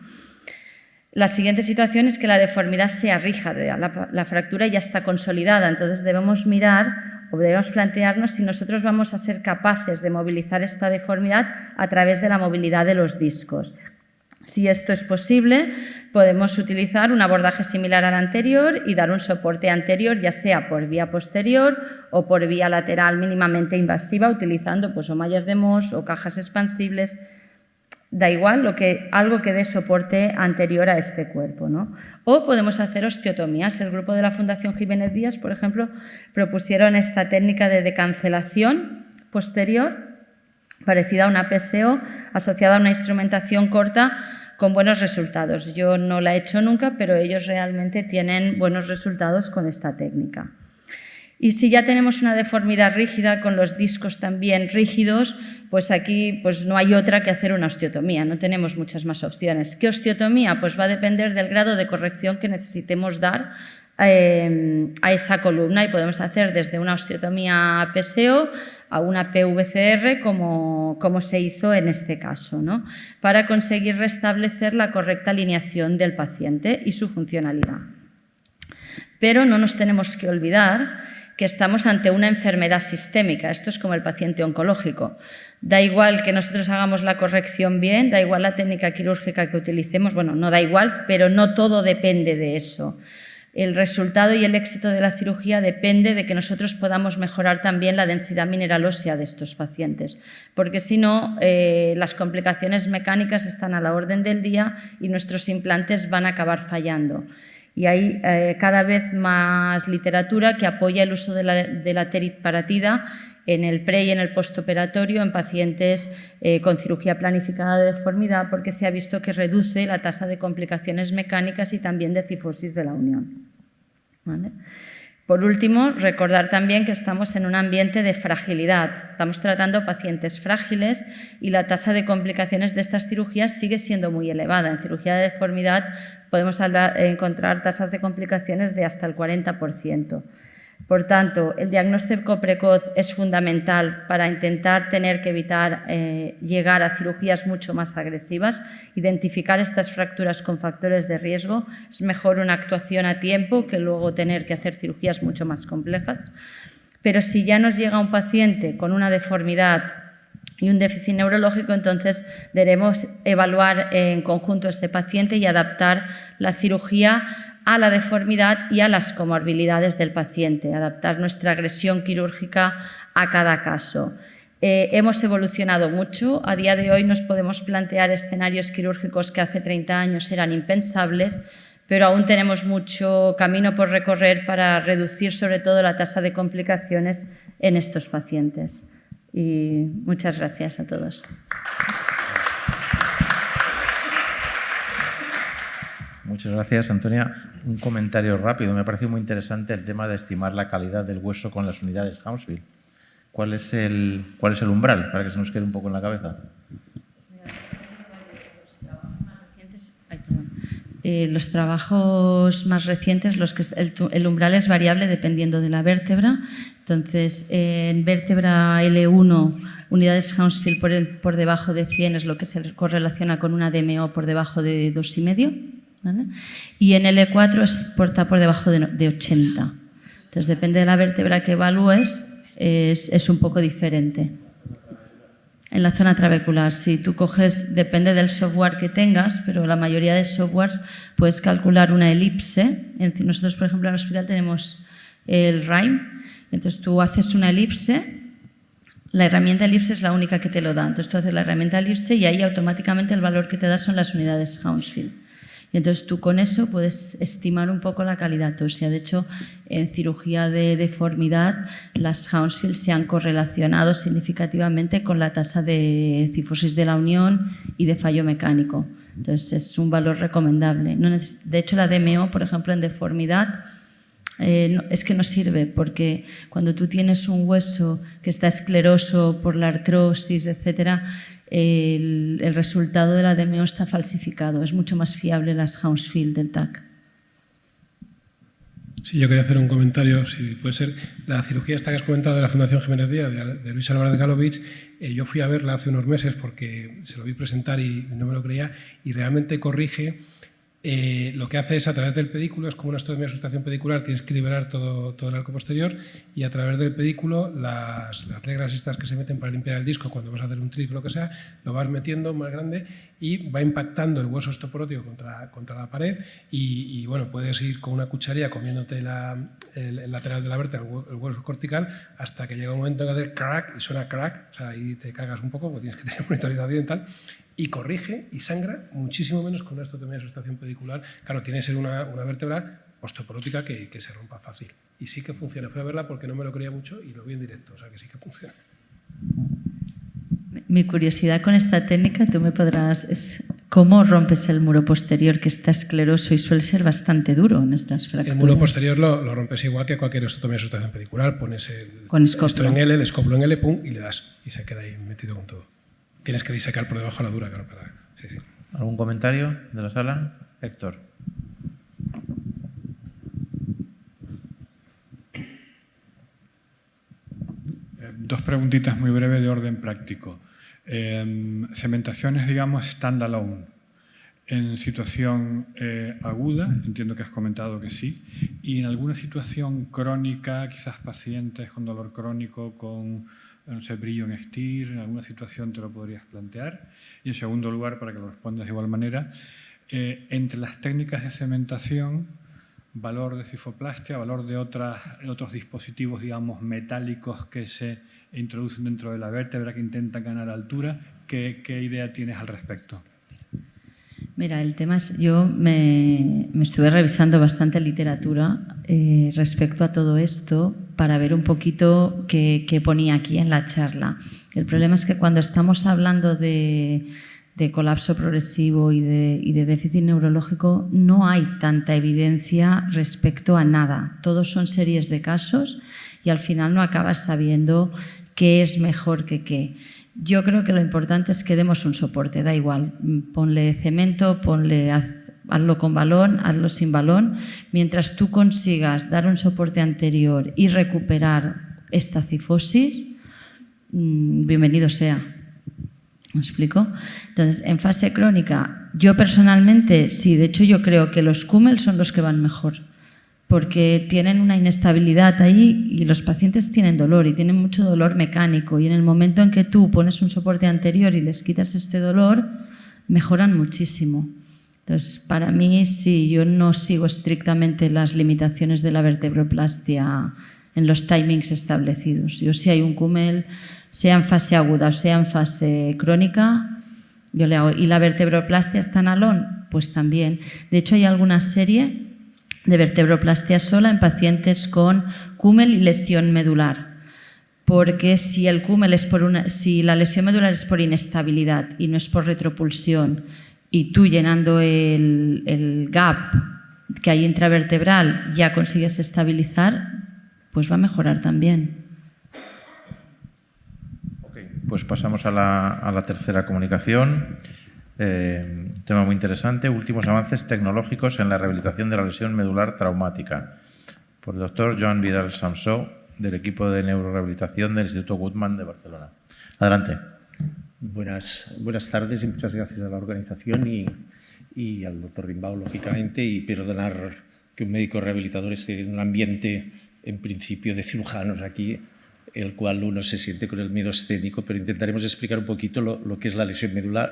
La siguiente situación es que la deformidad sea rígida, la fractura ya está consolidada, entonces debemos mirar o debemos plantearnos si nosotros vamos a ser capaces de movilizar esta deformidad a través de la movilidad de los discos. Si esto es posible, podemos utilizar un abordaje similar al anterior y dar un soporte anterior, ya sea por vía posterior o por vía lateral mínimamente invasiva, utilizando pues, o mallas de Mohs o cajas expansibles. Da igual, algo que dé soporte anterior a este cuerpo, ¿no? O podemos hacer osteotomías. El grupo de la Fundación Jiménez Díaz, por ejemplo, propusieron esta técnica de decancelación posterior, parecida a una PSO, asociada a una instrumentación corta con buenos resultados. Yo no la he hecho nunca, pero ellos realmente tienen buenos resultados con esta técnica. Y si ya tenemos una deformidad rígida con los discos también rígidos, pues aquí pues no hay otra que hacer una osteotomía, no tenemos muchas más opciones. ¿Qué osteotomía? Pues va a depender del grado de corrección que necesitemos dar a esa columna y podemos hacer desde una osteotomía PSO a una PVCR como se hizo en este caso, ¿no? Para conseguir restablecer la correcta alineación del paciente y su funcionalidad. Pero no nos tenemos que olvidar que estamos ante una enfermedad sistémica. Esto es como el paciente oncológico. Da igual que nosotros hagamos la corrección bien, da igual la técnica quirúrgica que utilicemos, bueno, no da igual, pero no todo depende de eso. el resultado y el éxito de la cirugía depende de que nosotros podamos mejorar también la densidad mineral ósea de estos pacientes, porque si no, las complicaciones mecánicas están a la orden del día y nuestros implantes van a acabar fallando. Y hay cada vez más literatura que apoya el uso de la teriparatida en el pre y en el postoperatorio en pacientes con cirugía planificada de deformidad, porque se ha visto que reduce la tasa de complicaciones mecánicas y también de cifosis de la unión. ¿Vale? Por último, recordar también que estamos en un ambiente de fragilidad. Estamos tratando pacientes frágiles y la tasa de complicaciones de estas cirugías sigue siendo muy elevada. En cirugía de deformidad podemos encontrar tasas de complicaciones de hasta el 40%. Por tanto, el diagnóstico precoz es fundamental para intentar tener que evitar llegar a cirugías mucho más agresivas. Identificar estas fracturas con factores de riesgo es mejor una actuación a tiempo que luego tener que hacer cirugías mucho más complejas. Pero si ya nos llega un paciente con una deformidad y un déficit neurológico, entonces debemos evaluar en conjunto a ese paciente y adaptar la cirugía a la deformidad y a las comorbilidades del paciente, adaptar nuestra agresión quirúrgica a cada caso. Hemos evolucionado mucho. A día de hoy nos podemos plantear escenarios quirúrgicos que hace 30 años eran impensables, pero aún tenemos mucho camino por recorrer para reducir sobre todo la tasa de complicaciones en estos pacientes. Y muchas gracias a todos. Muchas gracias, Antonia. Un comentario rápido. Me ha parecido muy interesante el tema de estimar la calidad del hueso con las unidades Hounsfield. ¿Cuál es el umbral para que se nos quede un poco en la cabeza? Los trabajos más recientes, el umbral es variable dependiendo de la vértebra. Entonces, en vértebra L1, unidades Hounsfield por debajo de 100 es lo que se correlaciona con una DMO por debajo de 2,5. ¿Vale? Y en L4 está por debajo de 80. Entonces, depende de la vértebra que evalúes, es un poco diferente. En la zona trabecular, si tú coges, depende del software que tengas, pero la mayoría de softwares puedes calcular una elipse. Nosotros, por ejemplo, en el hospital tenemos el RIME. Entonces, tú haces una elipse. La herramienta elipse es la única que te lo da. Entonces, tú haces la herramienta elipse y ahí automáticamente el valor que te da son las unidades Hounsfield. Y entonces tú con eso puedes estimar un poco la calidad ósea. De hecho, en cirugía de deformidad, las Hounsfield se han correlacionado significativamente con la tasa de cifosis de la unión y de fallo mecánico. Entonces, es un valor recomendable. De hecho, la DMO, por ejemplo, en deformidad, es que no sirve, porque cuando tú tienes un hueso que está escleroso por la artrosis, etcétera, el resultado de la DMO está falsificado. Es mucho más fiable las Hounsfield del TAC. Sí, yo quería hacer un comentario, si puede ser. La cirugía esta que has comentado de la Fundación Jiménez Díaz, de Luis Álvarez de Galovich, yo fui a verla hace unos meses porque se lo vi presentar y no me lo creía, y realmente corrige. Lo que hace es, a través del pedículo, es como una osteotomía de sustracción pedicular, tienes que liberar todo el arco posterior, y a través del pedículo las reglas estas que se meten para limpiar el disco cuando vas a hacer un trif o lo que sea, lo vas metiendo más grande y va impactando el hueso osteoporótico contra la pared y bueno, puedes ir con una cucharilla comiéndote el lateral de la vértebra, el hueso cortical, hasta que llega un momento en que hace crack y suena crack, o sea, ahí te cagas un poco porque tienes que tener monitorización y tal. Y corrige y sangra muchísimo menos con una osteotomía de sustracción pedicular. Claro, tiene que ser una vértebra osteoporótica que se rompa fácil. Y sí que funciona. Fui a verla porque no me lo creía mucho y lo vi en directo, o sea que sí que funciona. Mi curiosidad con esta técnica, tú me podrás, es cómo rompes el muro posterior, que está escleroso y suele ser bastante duro en estas fracturas. El muro posterior lo rompes igual que cualquier osteotomía de sustracción pedicular. Pones esto en L, el escoplo en L, pum, y le das. Y se queda ahí metido con todo. Tienes que disecar por debajo la dura, claro. Sí. ¿Algún comentario de la sala? Héctor. Dos preguntitas muy breves de orden práctico. Cementaciones, digamos, standalone. En situación aguda, entiendo que has comentado que sí, y en alguna situación crónica, quizás pacientes con dolor crónico, con no sé, brillo en STIR, en alguna situación te lo podrías plantear. Y en segundo lugar, para que lo respondas de igual manera, entre las técnicas de cementación, valor de cifoplastia, valor de otros dispositivos, digamos, metálicos que se introducen dentro de la vértebra que intentan ganar altura. ¿Qué idea tienes al respecto? Mira, el tema es, yo me estuve revisando bastante literatura respecto a todo esto para ver un poquito qué ponía aquí en la charla. El problema es que cuando estamos hablando de colapso progresivo y de déficit neurológico no hay tanta evidencia respecto a nada. Todos son series de casos y al final no acabas sabiendo qué es mejor que qué. Yo creo que lo importante es que demos un soporte, da igual, ponle cemento, hazlo con balón, hazlo sin balón. Mientras tú consigas dar un soporte anterior y recuperar esta cifosis, bienvenido sea. ¿Me explico? Entonces, en fase crónica, yo personalmente, sí, de hecho yo creo que los CUMEL son los que van mejor, porque tienen una inestabilidad ahí y los pacientes tienen dolor y tienen mucho dolor mecánico, y en el momento en que tú pones un soporte anterior y les quitas este dolor, mejoran muchísimo. Entonces, para mí, sí, yo no sigo estrictamente las limitaciones de la vertebroplastia en los timings establecidos. Yo, si hay un CUMEL, sea en fase aguda o sea en fase crónica, yo le hago. ¿Y la vertebroplastia está en alón? Pues también. De hecho, hay alguna serie de vertebroplastia sola en pacientes con CUMEL y lesión medular. Porque si el CUMEL es si la lesión medular es por inestabilidad y no es por retropulsión, y tú llenando el gap que hay intravertebral ya consigues estabilizar, pues va a mejorar también. Okay, pues pasamos a la tercera comunicación. Un tema muy interesante, últimos avances tecnológicos en la rehabilitación de la lesión medular traumática, por el doctor Joan Vidal Samsó, del equipo de neurorehabilitación del Instituto Guttmann de Barcelona. Adelante. Buenas tardes y muchas gracias a la organización y al doctor Rimbau, lógicamente, y perdonar que un médico rehabilitador esté en un ambiente, en principio, de cirujanos aquí, el cual uno se siente con el miedo escénico, pero intentaremos explicar un poquito lo que es la lesión medular,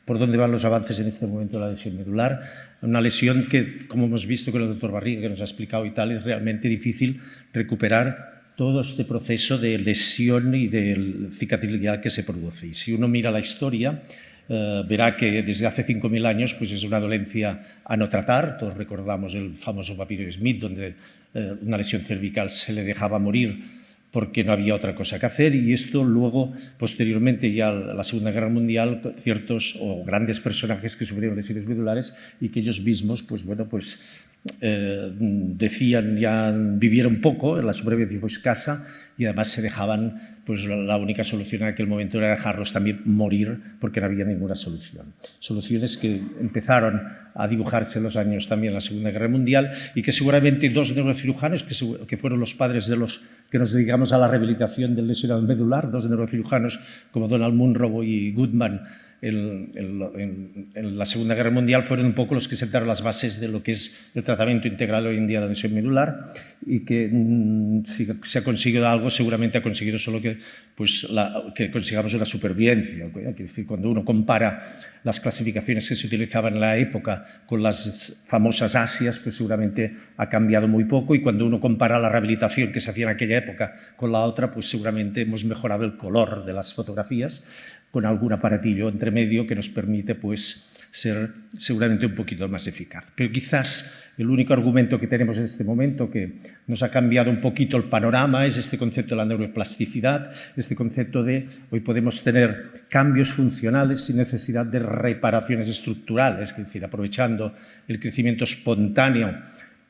por dónde van los avances en este momento de la lesión medular. Una lesión que, como hemos visto con el doctor Barriga, que nos ha explicado y tal, es realmente difícil recuperar todo este proceso de lesión y de cicatricidad que se produce. Y si uno mira la historia, verá que desde hace 5.000 años pues es una dolencia a no tratar. Todos recordamos el famoso papiro Smith, donde una lesión cervical se le dejaba morir porque no había otra cosa que hacer, y esto luego, posteriormente, ya a la Segunda Guerra Mundial, ciertos o grandes personajes que sufrieron lesiones medulares y que ellos mismos, decían, ya vivieron poco, la supervivencia fue escasa y además se dejaban, pues la única solución en aquel momento era dejarlos también morir porque no había ninguna solución. Soluciones que empezaron a dibujarse en los años también la Segunda Guerra Mundial y que seguramente dos neurocirujanos, que fueron los padres de los que nos dedicamos a la rehabilitación del lesionado medular, dos neurocirujanos como Donald Munro y Guttmann en la Segunda Guerra Mundial, fueron un poco los que sentaron las bases de lo que es el tratamiento integral hoy en día de la lesión medular, y que si se ha conseguido algo, seguramente ha conseguido solo que consigamos una supervivencia. Es decir, cuando uno compara las clasificaciones que se utilizaban en la época con las famosas ASIAs, pues seguramente ha cambiado muy poco, y cuando uno compara la rehabilitación que se hacía en aquella época con la otra, pues seguramente hemos mejorado el color de las fotografías con algún aparatillo entre medio que nos permite pues ser seguramente un poquito más eficaz. Pero quizás el único argumento que tenemos en este momento que nos ha cambiado un poquito el panorama es este concepto de la neuroplasticidad, este concepto de hoy podemos tener cambios funcionales sin necesidad de reparaciones estructurales, es decir, aprovechando el crecimiento espontáneo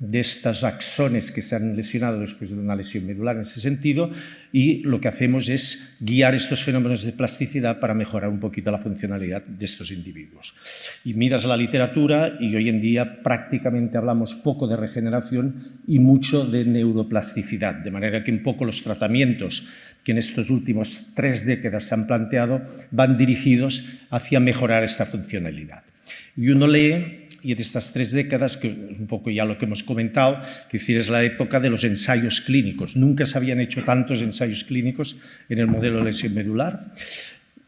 de estos axones que se han lesionado después de una lesión medular en ese sentido, y lo que hacemos es guiar estos fenómenos de plasticidad para mejorar un poquito la funcionalidad de estos individuos. Y miras la literatura y hoy en día prácticamente hablamos poco de regeneración y mucho de neuroplasticidad, de manera que un poco los tratamientos que en estos últimos 3 décadas se han planteado van dirigidos hacia mejorar esta funcionalidad. Y uno lee, y de estas 3 décadas, que es un poco ya lo que hemos comentado, que es la época de los ensayos clínicos. Nunca se habían hecho tantos ensayos clínicos en el modelo de lesión medular.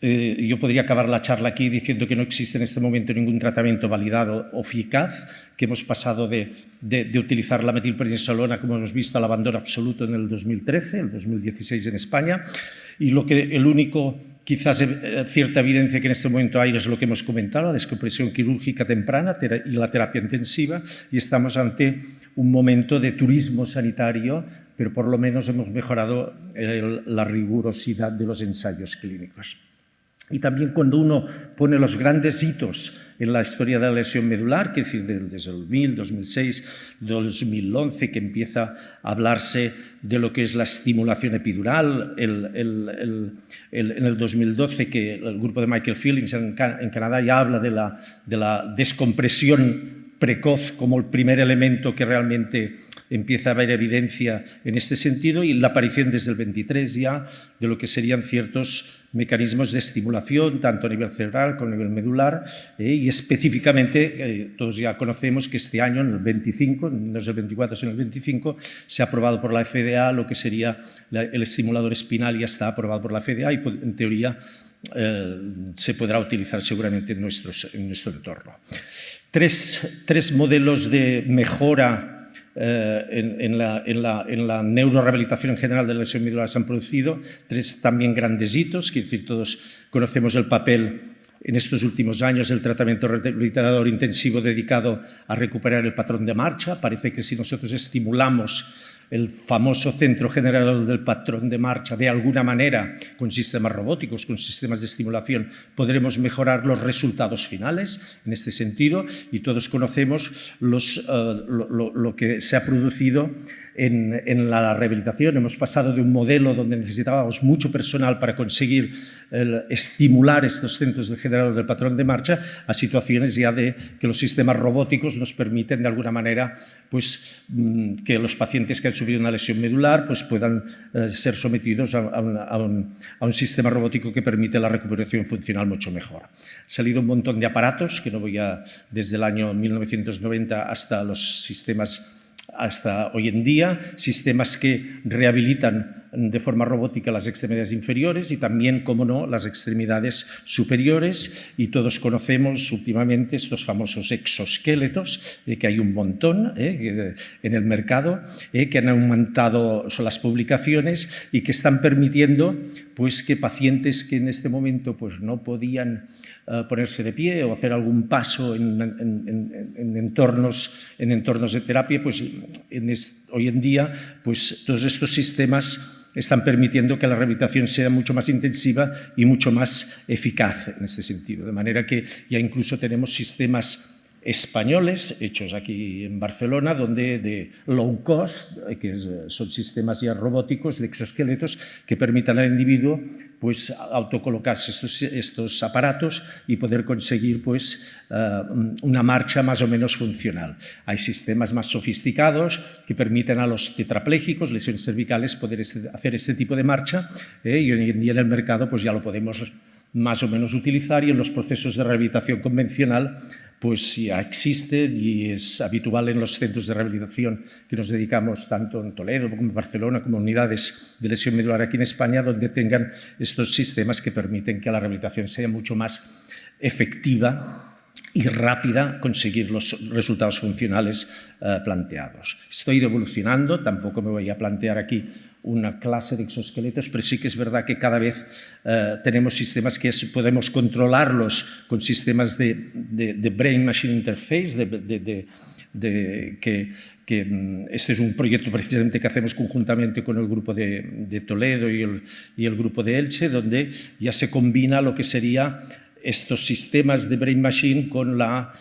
yo podría acabar la charla aquí diciendo que no existe en este momento ningún tratamiento validado o eficaz, que hemos pasado de utilizar la metilprednisolona, como hemos visto, al abandono absoluto en el 2013, el 2016 en España, y el único, quizás cierta evidencia que en este momento hay es lo que hemos comentado, la descompresión quirúrgica temprana y la terapia intensiva, y estamos ante un momento de turismo sanitario, pero por lo menos hemos mejorado la rigurosidad de los ensayos clínicos. Y también cuando uno pone los grandes hitos en la historia de la lesión medular, que es decir, desde el 2000, 2006, 2011, que empieza a hablarse de lo que es la estimulación epidural, en el 2012 que el grupo de Michael Fillings en Canadá ya habla de la descompresión precoz como el primer elemento que realmente empieza a haber evidencia en este sentido, y la aparición desde el 23 ya de lo que serían ciertos mecanismos de estimulación, tanto a nivel cerebral como a nivel medular, y específicamente, todos ya conocemos que este año, en el 25, no es el 24, sino el 25, se ha aprobado por la FDA lo que sería el estimulador espinal, ya está aprobado por la FDA y en teoría se podrá utilizar seguramente en nuestro entorno. Tres modelos de mejora en la neurorehabilitación en general de la lesión medular se han producido, tres también grandes hitos, que es decir, todos conocemos el papel en estos últimos años del tratamiento rehabilitador intensivo dedicado a recuperar el patrón de marcha. Parece que si nosotros estimulamos el famoso centro generador del patrón de marcha de alguna manera con sistemas robóticos, con sistemas de estimulación, podremos mejorar los resultados finales en este sentido, y todos conocemos lo que se ha producido en la rehabilitación. Hemos pasado de un modelo donde necesitábamos mucho personal para conseguir estimular estos centros de generador del patrón de marcha a situaciones ya de que los sistemas robóticos nos permiten de alguna manera pues, que los pacientes que han sufrido una lesión medular pues, puedan ser sometidos a un sistema robótico que permite la recuperación funcional mucho mejor. Ha salido un montón de aparatos, que no voy a, desde el año 1990 hasta los sistemas hasta hoy en día, sistemas que rehabilitan de forma robótica las extremidades inferiores y también, como no, las extremidades superiores, y todos conocemos últimamente estos famosos exoesqueletos, que hay un montón en el mercado, que han aumentado las publicaciones y que están permitiendo pues, que pacientes que en este momento pues, no podían ponerse de pie o hacer algún paso en entornos de terapia, pues hoy en día pues, todos estos sistemas están permitiendo que la rehabilitación sea mucho más intensiva y mucho más eficaz en este sentido. De manera que ya incluso tenemos sistemas españoles hechos aquí en Barcelona, donde de low cost, que son sistemas ya robóticos de exoesqueletos que permitan al individuo pues, autocolocarse estos aparatos y poder conseguir pues, una marcha más o menos funcional. Hay sistemas más sofisticados que permiten a los tetraplégicos, lesiones cervicales, poder hacer este tipo de marcha, y hoy en día en el mercado pues, ya lo podemos más o menos utilizar, y en los procesos de rehabilitación convencional pues ya existe y es habitual en los centros de rehabilitación que nos dedicamos tanto en Toledo como en Barcelona, como unidades de lesión medular aquí en España, donde tengan estos sistemas que permiten que la rehabilitación sea mucho más efectiva y rápida, conseguir los resultados funcionales planteados. Esto ha ido evolucionando, tampoco me voy a plantear aquí una clase de exoesqueletos, pero sí que es verdad que cada vez tenemos sistemas que podemos controlarlos con sistemas de Brain-Machine Interface, este es un proyecto precisamente que hacemos conjuntamente con el grupo de Toledo y el grupo de Elche, donde ya se combina lo que sería estos sistemas de Brain Machine con la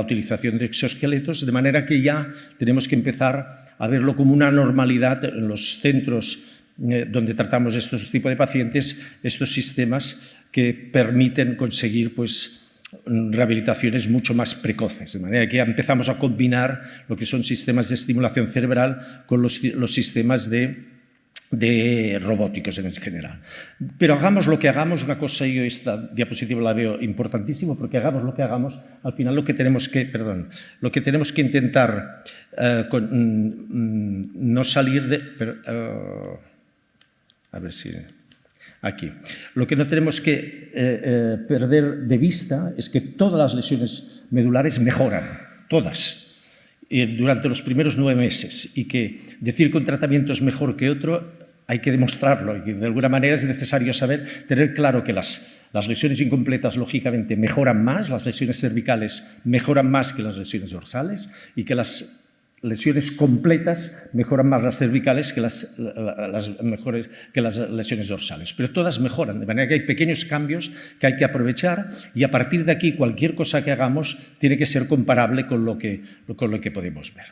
utilización de exoesqueletos, de manera que ya tenemos que empezar a verlo como una normalidad en los centros donde tratamos estos tipos de pacientes, estos sistemas que permiten conseguir pues, rehabilitaciones mucho más precoces, de manera que ya empezamos a combinar lo que son sistemas de estimulación cerebral con los sistemas de robóticos en general. Pero hagamos lo que hagamos, una cosa, yo esta diapositiva la veo importantísimo, porque hagamos lo que hagamos, al final lo que tenemos que intentar no salir de... a ver si... aquí. Lo que no tenemos que perder de vista es que todas las lesiones medulares mejoran, todas, durante los primeros 9 meses, y que decir que un tratamiento es mejor que otro hay que demostrarlo, y que de alguna manera es necesario tener claro que las lesiones incompletas lógicamente mejoran más, las lesiones cervicales mejoran más que las lesiones dorsales, y que las lesiones completas mejoran más las cervicales que las lesiones dorsales, pero todas mejoran, de manera que hay pequeños cambios que hay que aprovechar, y a partir de aquí cualquier cosa que hagamos tiene que ser comparable con lo que podemos ver.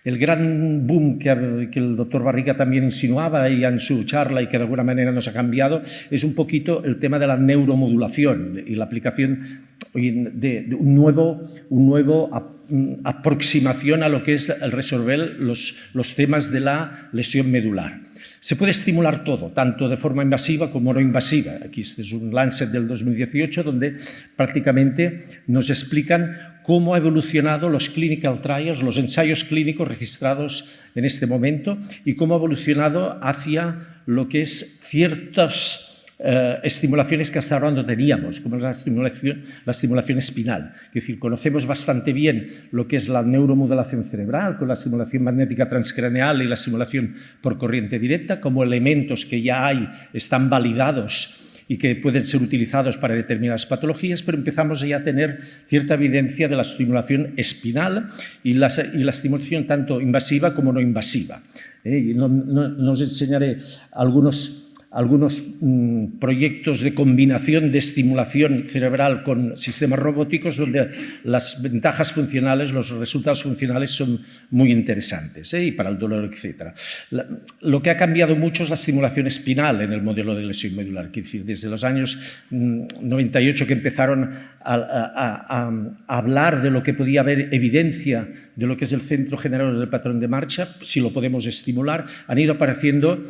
El gran boom que el doctor Barriga también insinuaba y en su charla, y que de alguna manera nos ha cambiado, es un poquito el tema de la neuromodulación y la aplicación de un nuevo aproximación a lo que es el resolver los temas de la lesión medular. Se puede estimular todo, tanto de forma invasiva como no invasiva. Aquí este es un Lancet del 2018 donde prácticamente nos explican cómo ha evolucionado los clinical trials, los ensayos clínicos registrados en este momento, y cómo ha evolucionado hacia lo que es ciertas estimulaciones que hasta ahora no teníamos, como la estimulación espinal. Es decir, conocemos bastante bien lo que es la neuromodulación cerebral, con la estimulación magnética transcraneal y la estimulación por corriente directa, como elementos que ya están validados y que pueden ser utilizados para determinadas patologías, pero empezamos ya a tener cierta evidencia de la estimulación espinal y la estimulación tanto invasiva como no invasiva. Y nos enseñaré algunos proyectos de combinación de estimulación cerebral con sistemas robóticos donde las ventajas funcionales, los resultados funcionales son muy interesantes, y para el dolor, etc. Lo que ha cambiado mucho es la estimulación espinal en el modelo de lesión medular. Es decir, desde los años 98 que empezaron a hablar de lo que podía haber evidencia de lo que es el centro generador del patrón de marcha, si lo podemos estimular, han ido apareciendo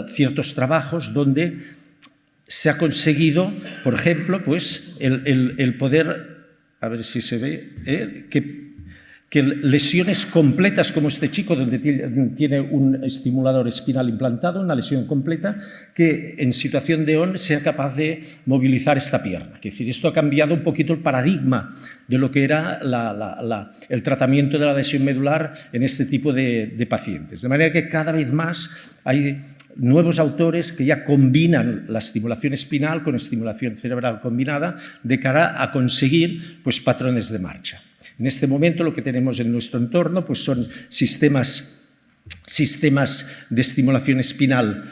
ciertos trabajos donde se ha conseguido, por ejemplo, pues el poder, a ver si se ve, que lesiones completas como este chico, donde tiene un estimulador espinal implantado, una lesión completa, que en situación de ON sea capaz de movilizar esta pierna. Es decir, esto ha cambiado un poquito el paradigma de lo que era el tratamiento de la lesión medular en este tipo de pacientes. De manera que cada vez más hay nuevos autores que ya combinan la estimulación espinal con estimulación cerebral combinada de cara a conseguir pues, patrones de marcha. En este momento lo que tenemos en nuestro entorno pues, son sistemas de estimulación espinal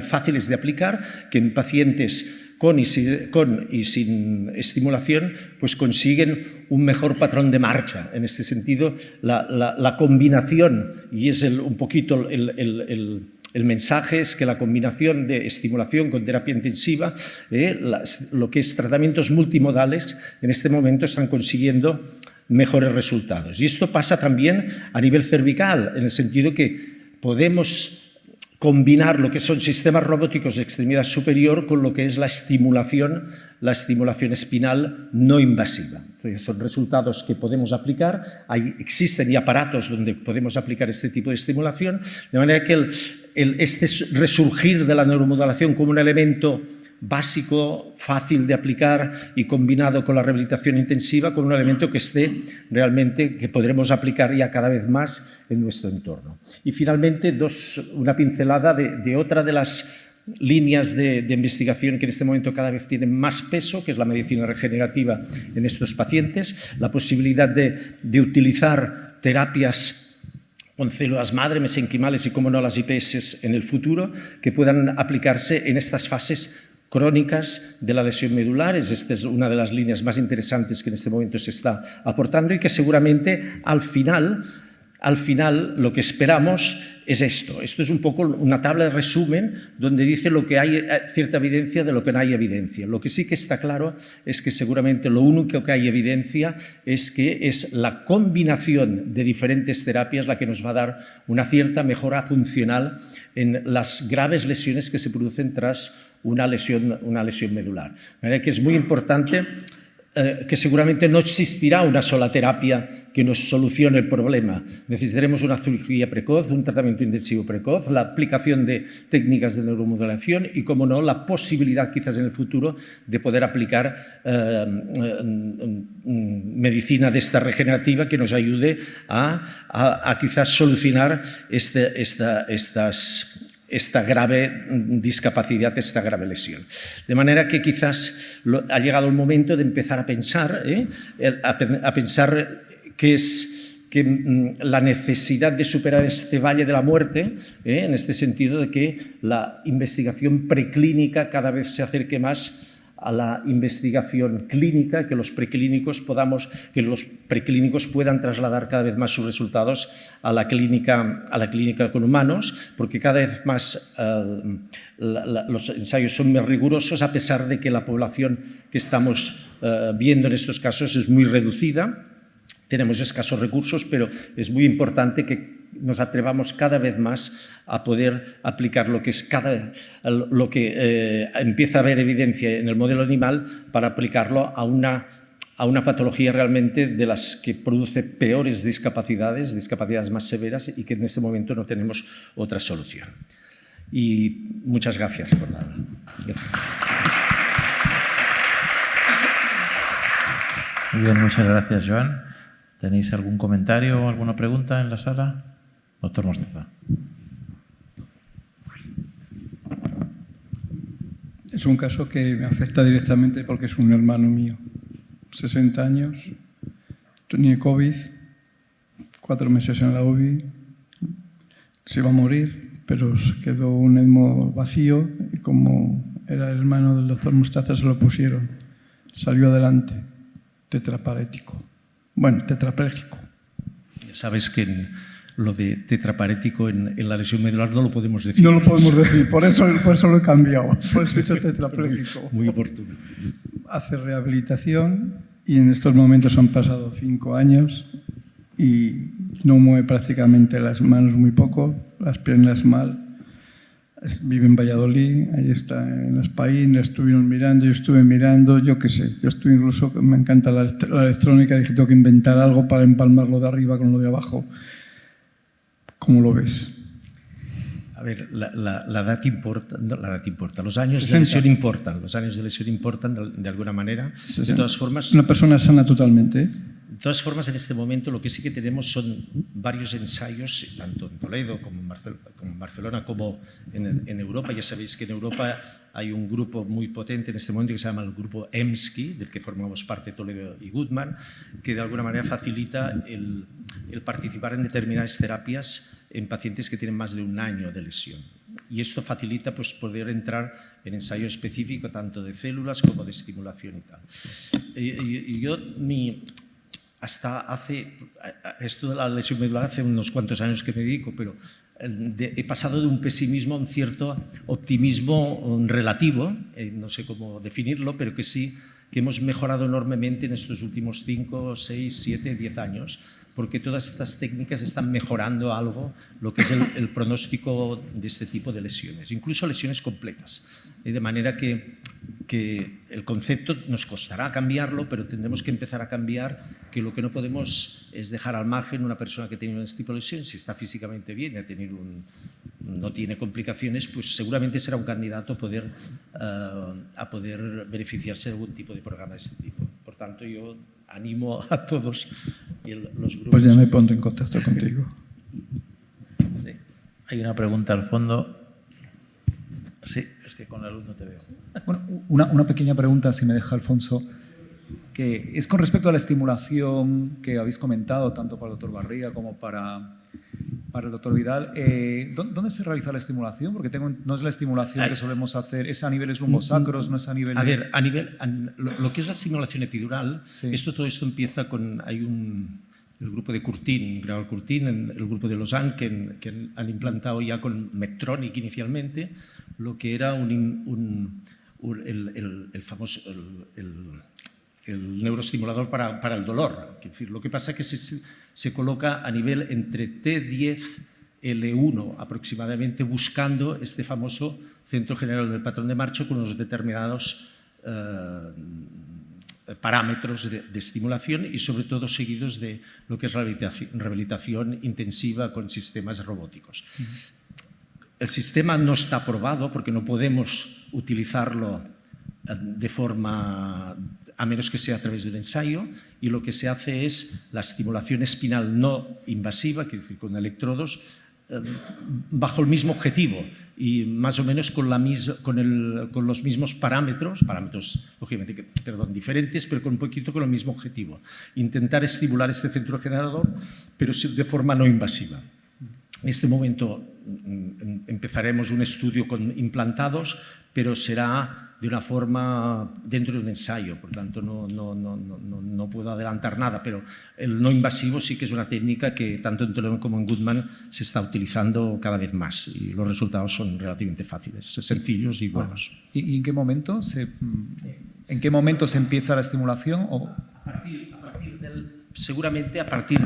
fáciles de aplicar, que en pacientes con y sin estimulación pues consiguen un mejor patrón de marcha. En este sentido, la combinación, y es un poquito el mensaje, es que la combinación de estimulación con terapia intensiva, lo que es tratamientos multimodales, en este momento están consiguiendo mejores resultados. Y esto pasa también a nivel cervical, en el sentido que podemos combinar lo que son sistemas robóticos de extremidad superior con lo que es la estimulación espinal no invasiva. Entonces, son resultados que podemos aplicar, existen y aparatos donde podemos aplicar este tipo de estimulación, de manera que este resurgir de la neuromodulación como un elemento básico, fácil de aplicar y combinado con la rehabilitación intensiva como un elemento que realmente que podremos aplicar ya cada vez más en nuestro entorno. Y finalmente, una pincelada de otra de las líneas de investigación que en este momento cada vez tienen más peso, que es la medicina regenerativa en estos pacientes, la posibilidad de utilizar terapias con células madre, mesenquimales y, como no, las IPS en el futuro, que puedan aplicarse en estas fases crónicas de la lesión medular. Esta es una de las líneas más interesantes que en este momento se está aportando y que seguramente al final lo que esperamos es esto. Esto es un poco una tabla de resumen donde dice lo que hay cierta evidencia de lo que no hay evidencia. Lo que sí que está claro es que seguramente lo único que hay evidencia es que es la combinación de diferentes terapias la que nos va a dar una cierta mejora funcional en las graves lesiones que se producen tras una lesión medular. De manera que es muy importante que seguramente no existirá una sola terapia que nos solucione el problema. Necesitaremos una cirugía precoz, un tratamiento intensivo precoz, la aplicación de técnicas de neuromodulación y, como no, la posibilidad quizás en el futuro de poder aplicar medicina de esta regenerativa que nos ayude a quizás solucionar esta grave discapacidad, esta grave lesión. De manera que quizás ha llegado el momento de empezar a pensar, que la necesidad de superar este valle de la muerte, en este sentido de que la investigación preclínica cada vez se acerque más a la investigación clínica, que los preclínicos puedan trasladar cada vez más sus resultados a la clínica con humanos, porque cada vez más los ensayos son más rigurosos, a pesar de que la población que estamos viendo en estos casos es muy reducida. Tenemos escasos recursos, pero es muy importante que nos atrevamos cada vez más a poder aplicar lo que empieza a haber evidencia en el modelo animal, para aplicarlo a una patología realmente de las que produce peores discapacidades más severas, y que en este momento no tenemos otra solución. Y muchas gracias por nada. Muy bien, muchas gracias, Joan. ¿Tenéis algún comentario o alguna pregunta en la sala? Doctor Mostaza. Es un caso que me afecta directamente porque es un hermano mío. 60 años, tenía COVID, 4 meses en la UBI, se iba a morir, pero quedó un ECMO vacío y, como era el hermano del doctor Mostaza, se lo pusieron. Salió adelante, tetrapléjico. Sabes que lo de tetraparético en la lesión medular no lo podemos decir. No lo podemos decir, por eso lo he cambiado, por eso he hecho tetrapléjico. Muy oportuno. Hace rehabilitación y en estos momentos han pasado 5 años y no mueve prácticamente las manos muy poco, las piernas mal. Vive en Valladolid, ahí está en España, estuvieron mirando, yo estuve mirando, yo qué sé, yo estuve incluso, me encanta la electrónica, dije tengo que inventar algo para empalmar lo de arriba con lo de abajo. ¿Cómo lo ves? A ver, la edad importa, no, la edad importa, los años 60. de lesión importan, de alguna manera. 60. De todas formas, una persona sana totalmente, ¿eh? De todas formas, en este momento lo que sí que tenemos son varios ensayos, tanto en Toledo como en Barcelona, como en Europa. Ya sabéis que en Europa hay un grupo muy potente en este momento que se llama el grupo EMSCI, del que formamos parte Toledo y Goodman, que de alguna manera facilita el participar en determinadas terapias en pacientes que tienen más de 1 año de lesión. Y esto facilita pues, poder entrar en ensayo específico tanto de células como de estimulación y tal. Hasta esto de la lesión medular hace unos cuantos años que me dedico, pero he pasado de un pesimismo a un cierto optimismo relativo, no sé cómo definirlo, pero que sí que hemos mejorado enormemente en estos últimos 5, 6, 7, 10 años, porque todas estas técnicas están mejorando algo lo que es el pronóstico de este tipo de lesiones, incluso lesiones completas. De manera que el concepto nos costará cambiarlo, pero tendremos que empezar a cambiar, que lo que no podemos es dejar al margen una persona que tiene este tipo de lesión. Si está físicamente bien y no tiene complicaciones, pues seguramente será un candidato a poder beneficiarse de algún tipo de programa de este tipo. Por tanto, yo animo a todos los grupos. Pues ya me pondré en contacto contigo. Sí. Hay una pregunta al fondo. Sí, es que con la luz no te veo. Bueno, una pequeña pregunta, si me deja Alfonso, que es con respecto a la estimulación que habéis comentado, tanto para el doctor Barriga como para el doctor Vidal. ¿Dónde se realiza la estimulación? Porque no es la estimulación que solemos hacer, ¿es a niveles lumbosacros, no es a nivel...? A ver, lo que es la estimulación epidural, sí. Todo esto empieza con... el grupo de Curtin, Gregor Curtin, el grupo de Lausanne, que han implantado ya con Medtronic inicialmente, lo que era el famoso el neuroestimulador para el dolor. Es decir, lo que pasa es que se coloca a nivel entre T10 L1 aproximadamente, buscando este famoso centro general del patrón de marcha con unos determinados parámetros de estimulación y sobre todo seguidos de lo que es rehabilitación intensiva con sistemas robóticos. El sistema no está aprobado porque no podemos utilizarlo de forma, a menos que sea a través de un ensayo, y lo que se hace es la estimulación espinal no invasiva, quiere decir con electrodos, bajo el mismo objetivo y más o menos con los mismos parámetros lógicamente diferentes, pero con un poquito con el mismo objetivo. Intentar estimular este centro generador, pero de forma no invasiva. En este momento empezaremos un estudio con implantados, pero será de una forma dentro de un ensayo, por tanto no puedo adelantar nada, pero el no invasivo sí que es una técnica que tanto en Toledo como en Goodman se está utilizando cada vez más y los resultados son relativamente fáciles, sencillos y buenos. ¿Y en qué momento se empieza la estimulación? Seguramente a partir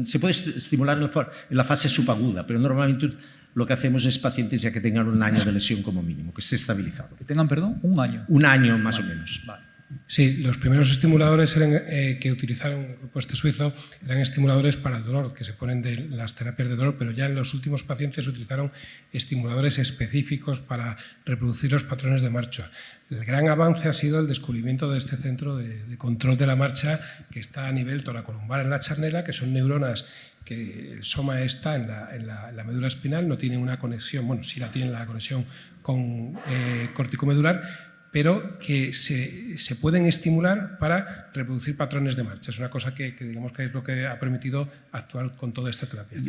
se puede estimular en la fase subaguda, pero normalmente lo que hacemos es pacientes ya que tengan 1 año de lesión como mínimo, que esté estabilizado. Que tengan, perdón, 1 año. 1 año más o menos. Vale. Sí, los primeros estimuladores que utilizaron el grupo suizo eran estimuladores para el dolor, que se ponen de las terapias de dolor, pero ya en los últimos pacientes utilizaron estimuladores específicos para reproducir los patrones de marcha. El gran avance ha sido el descubrimiento de este centro de control de la marcha que está a nivel toracolumbar en la charnela, que son neuronas que el soma está en la médula espinal, no tiene una conexión, bueno, sí la tiene la conexión con corticomedular, pero que se pueden estimular para reproducir patrones de marcha. Es una cosa que digamos que es lo que ha permitido actuar con toda esta terapia.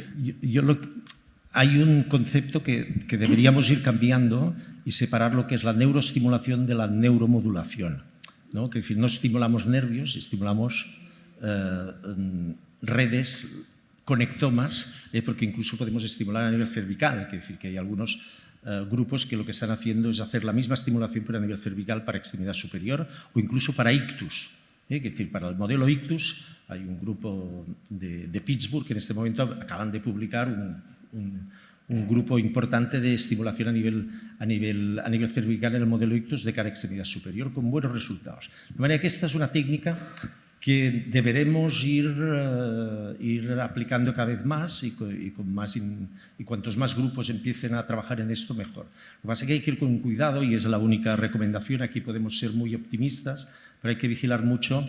Hay un concepto que deberíamos ir cambiando y separar lo que es la neuroestimulación de la neuromodulación, ¿no? Es decir, no estimulamos nervios, estimulamos redes, conectomas, porque incluso podemos estimular a nivel cervical, es decir, que hay algunos grupos que lo que están haciendo es hacer la misma estimulación pero a nivel cervical para extremidad superior o incluso para ictus. Es decir, para el modelo ictus hay un grupo de Pittsburgh que en este momento acaban de publicar un grupo importante de estimulación a nivel cervical en el modelo ictus de cara a extremidad superior con buenos resultados. De manera que esta es una técnica que deberemos ir aplicando cada vez más y cuantos más grupos empiecen a trabajar en esto, mejor. Lo que pasa es que hay que ir con cuidado y es la única recomendación. Aquí podemos ser muy optimistas, pero hay que vigilar mucho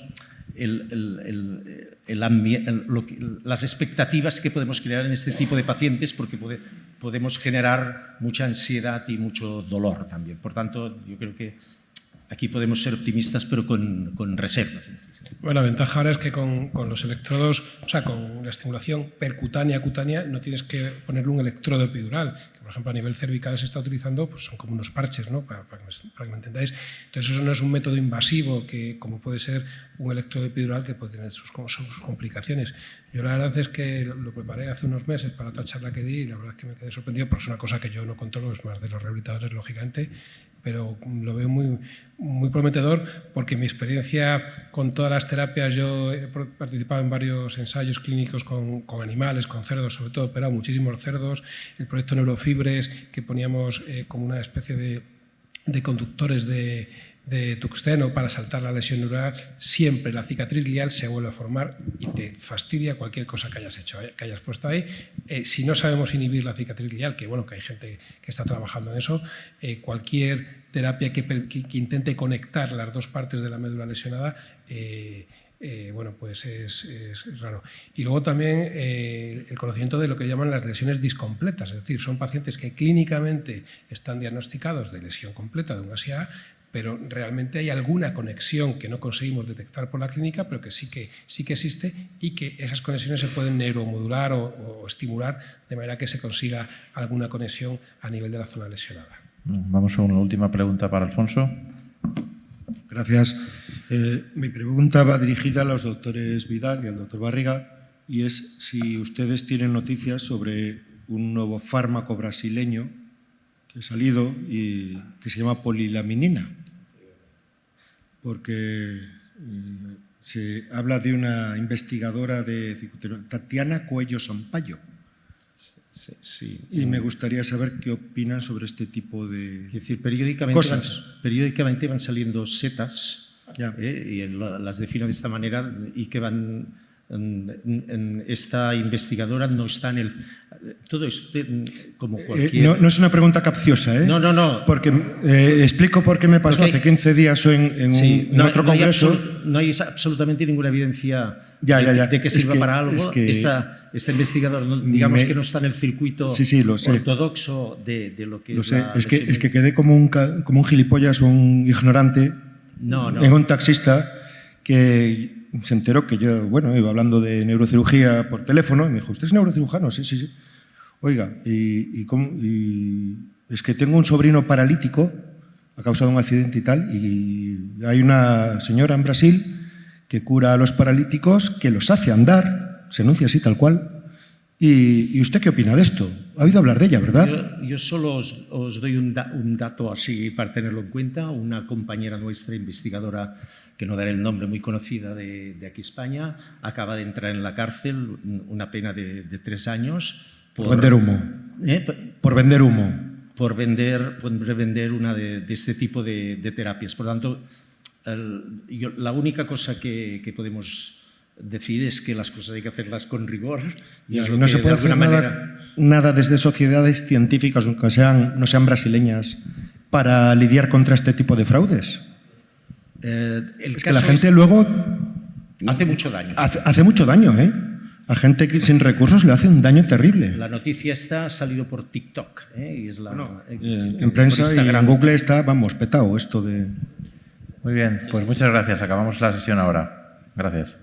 las expectativas que podemos crear en este tipo de pacientes porque podemos generar mucha ansiedad y mucho dolor también. Por tanto, yo creo que aquí podemos ser optimistas, pero con reservas. Bueno, la ventaja ahora es que con los electrodos, o sea, con la estimulación percutánea, cutánea, no tienes que ponerle un electrodo epidural, que por ejemplo a nivel cervical se está utilizando, pues son como unos parches, ¿no? Para que me entendáis. Entonces eso no es un método invasivo como puede ser un electrodo epidural que puede tener sus complicaciones. Yo la verdad es que lo preparé hace unos meses para otra charla que di y la verdad es que me quedé sorprendido, porque es una cosa que yo no controlo, es más de los rehabilitadores, lógicamente, pero lo veo muy, muy prometedor porque mi experiencia con todas las terapias, yo he participado en varios ensayos clínicos con animales, con cerdos, sobre todo he operado muchísimos cerdos, el proyecto Neurofibres, que poníamos como una especie de conductores de tuxteno para saltar la lesión neural, siempre la cicatriz glial se vuelve a formar y te fastidia cualquier cosa que hayas hecho, que hayas puesto ahí. Si no sabemos inhibir la cicatriz glial, que bueno, que hay gente que está trabajando en eso, cualquier terapia que intente conectar las dos partes de la médula lesionada, bueno, pues es raro. Y luego también el conocimiento de lo que llaman las lesiones discompletas, es decir, son pacientes que clínicamente están diagnosticados de lesión completa de un ASIA, pero realmente hay alguna conexión que no conseguimos detectar por la clínica, pero que sí que existe y que esas conexiones se pueden neuromodular o estimular de manera que se consiga alguna conexión a nivel de la zona lesionada. Vamos a una última pregunta para Alfonso. Gracias. Mi pregunta va dirigida a los doctores Vidal y al doctor Barriga y es si ustedes tienen noticias sobre un nuevo fármaco brasileño que ha salido y que se llama polilaminina, porque se habla de una investigadora de Tatiana Coello Sampaio. Sí. Y me gustaría saber qué opinan sobre este tipo de cosas. Periódicamente van saliendo setas y las defino de esta manera y que van... Esta investigadora no está en el... Todo esto, como cualquier... No es una pregunta capciosa, ¿eh? No. Porque explico por qué me pasó hace 15 días en otro congreso. No hay absolutamente ninguna evidencia Ya. de que sirva para algo. Esta investigadora, digamos que no está en el circuito ortodoxo de lo que es la... Es que quedé como un gilipollas o un ignorante en un taxista que se enteró que yo, iba hablando de neurocirugía por teléfono y me dijo, ¿usted es neurocirujano? Sí. Oiga, y es que tengo un sobrino paralítico a causa de un accidente y tal, y hay una señora en Brasil que cura a los paralíticos, que los hace andar, se anuncia así tal cual. ¿Y usted qué opina de esto? ¿Ha oído hablar de ella, verdad? Yo solo os doy un dato así para tenerlo en cuenta. Una compañera nuestra, investigadora, que no daré el nombre, muy conocida de aquí España, acaba de entrar en la cárcel, una pena de 3 años. Por vender humo. Por vender humo. Por vender una de este tipo de terapias. Por lo tanto, la única cosa que podemos decir es que las cosas hay que hacerlas con rigor. Y no se puede hacer nada desde sociedades científicas, aunque no sean brasileñas, para lidiar contra este tipo de fraudes. Es que la gente luego... Hace mucho daño. Hace mucho daño, ¿eh? A gente que sin recursos le hace un daño terrible. La noticia ha salido por TikTok. Y es en prensa y en Google está, petado esto de... Muy bien, pues muchas gracias. Acabamos la sesión ahora. Gracias.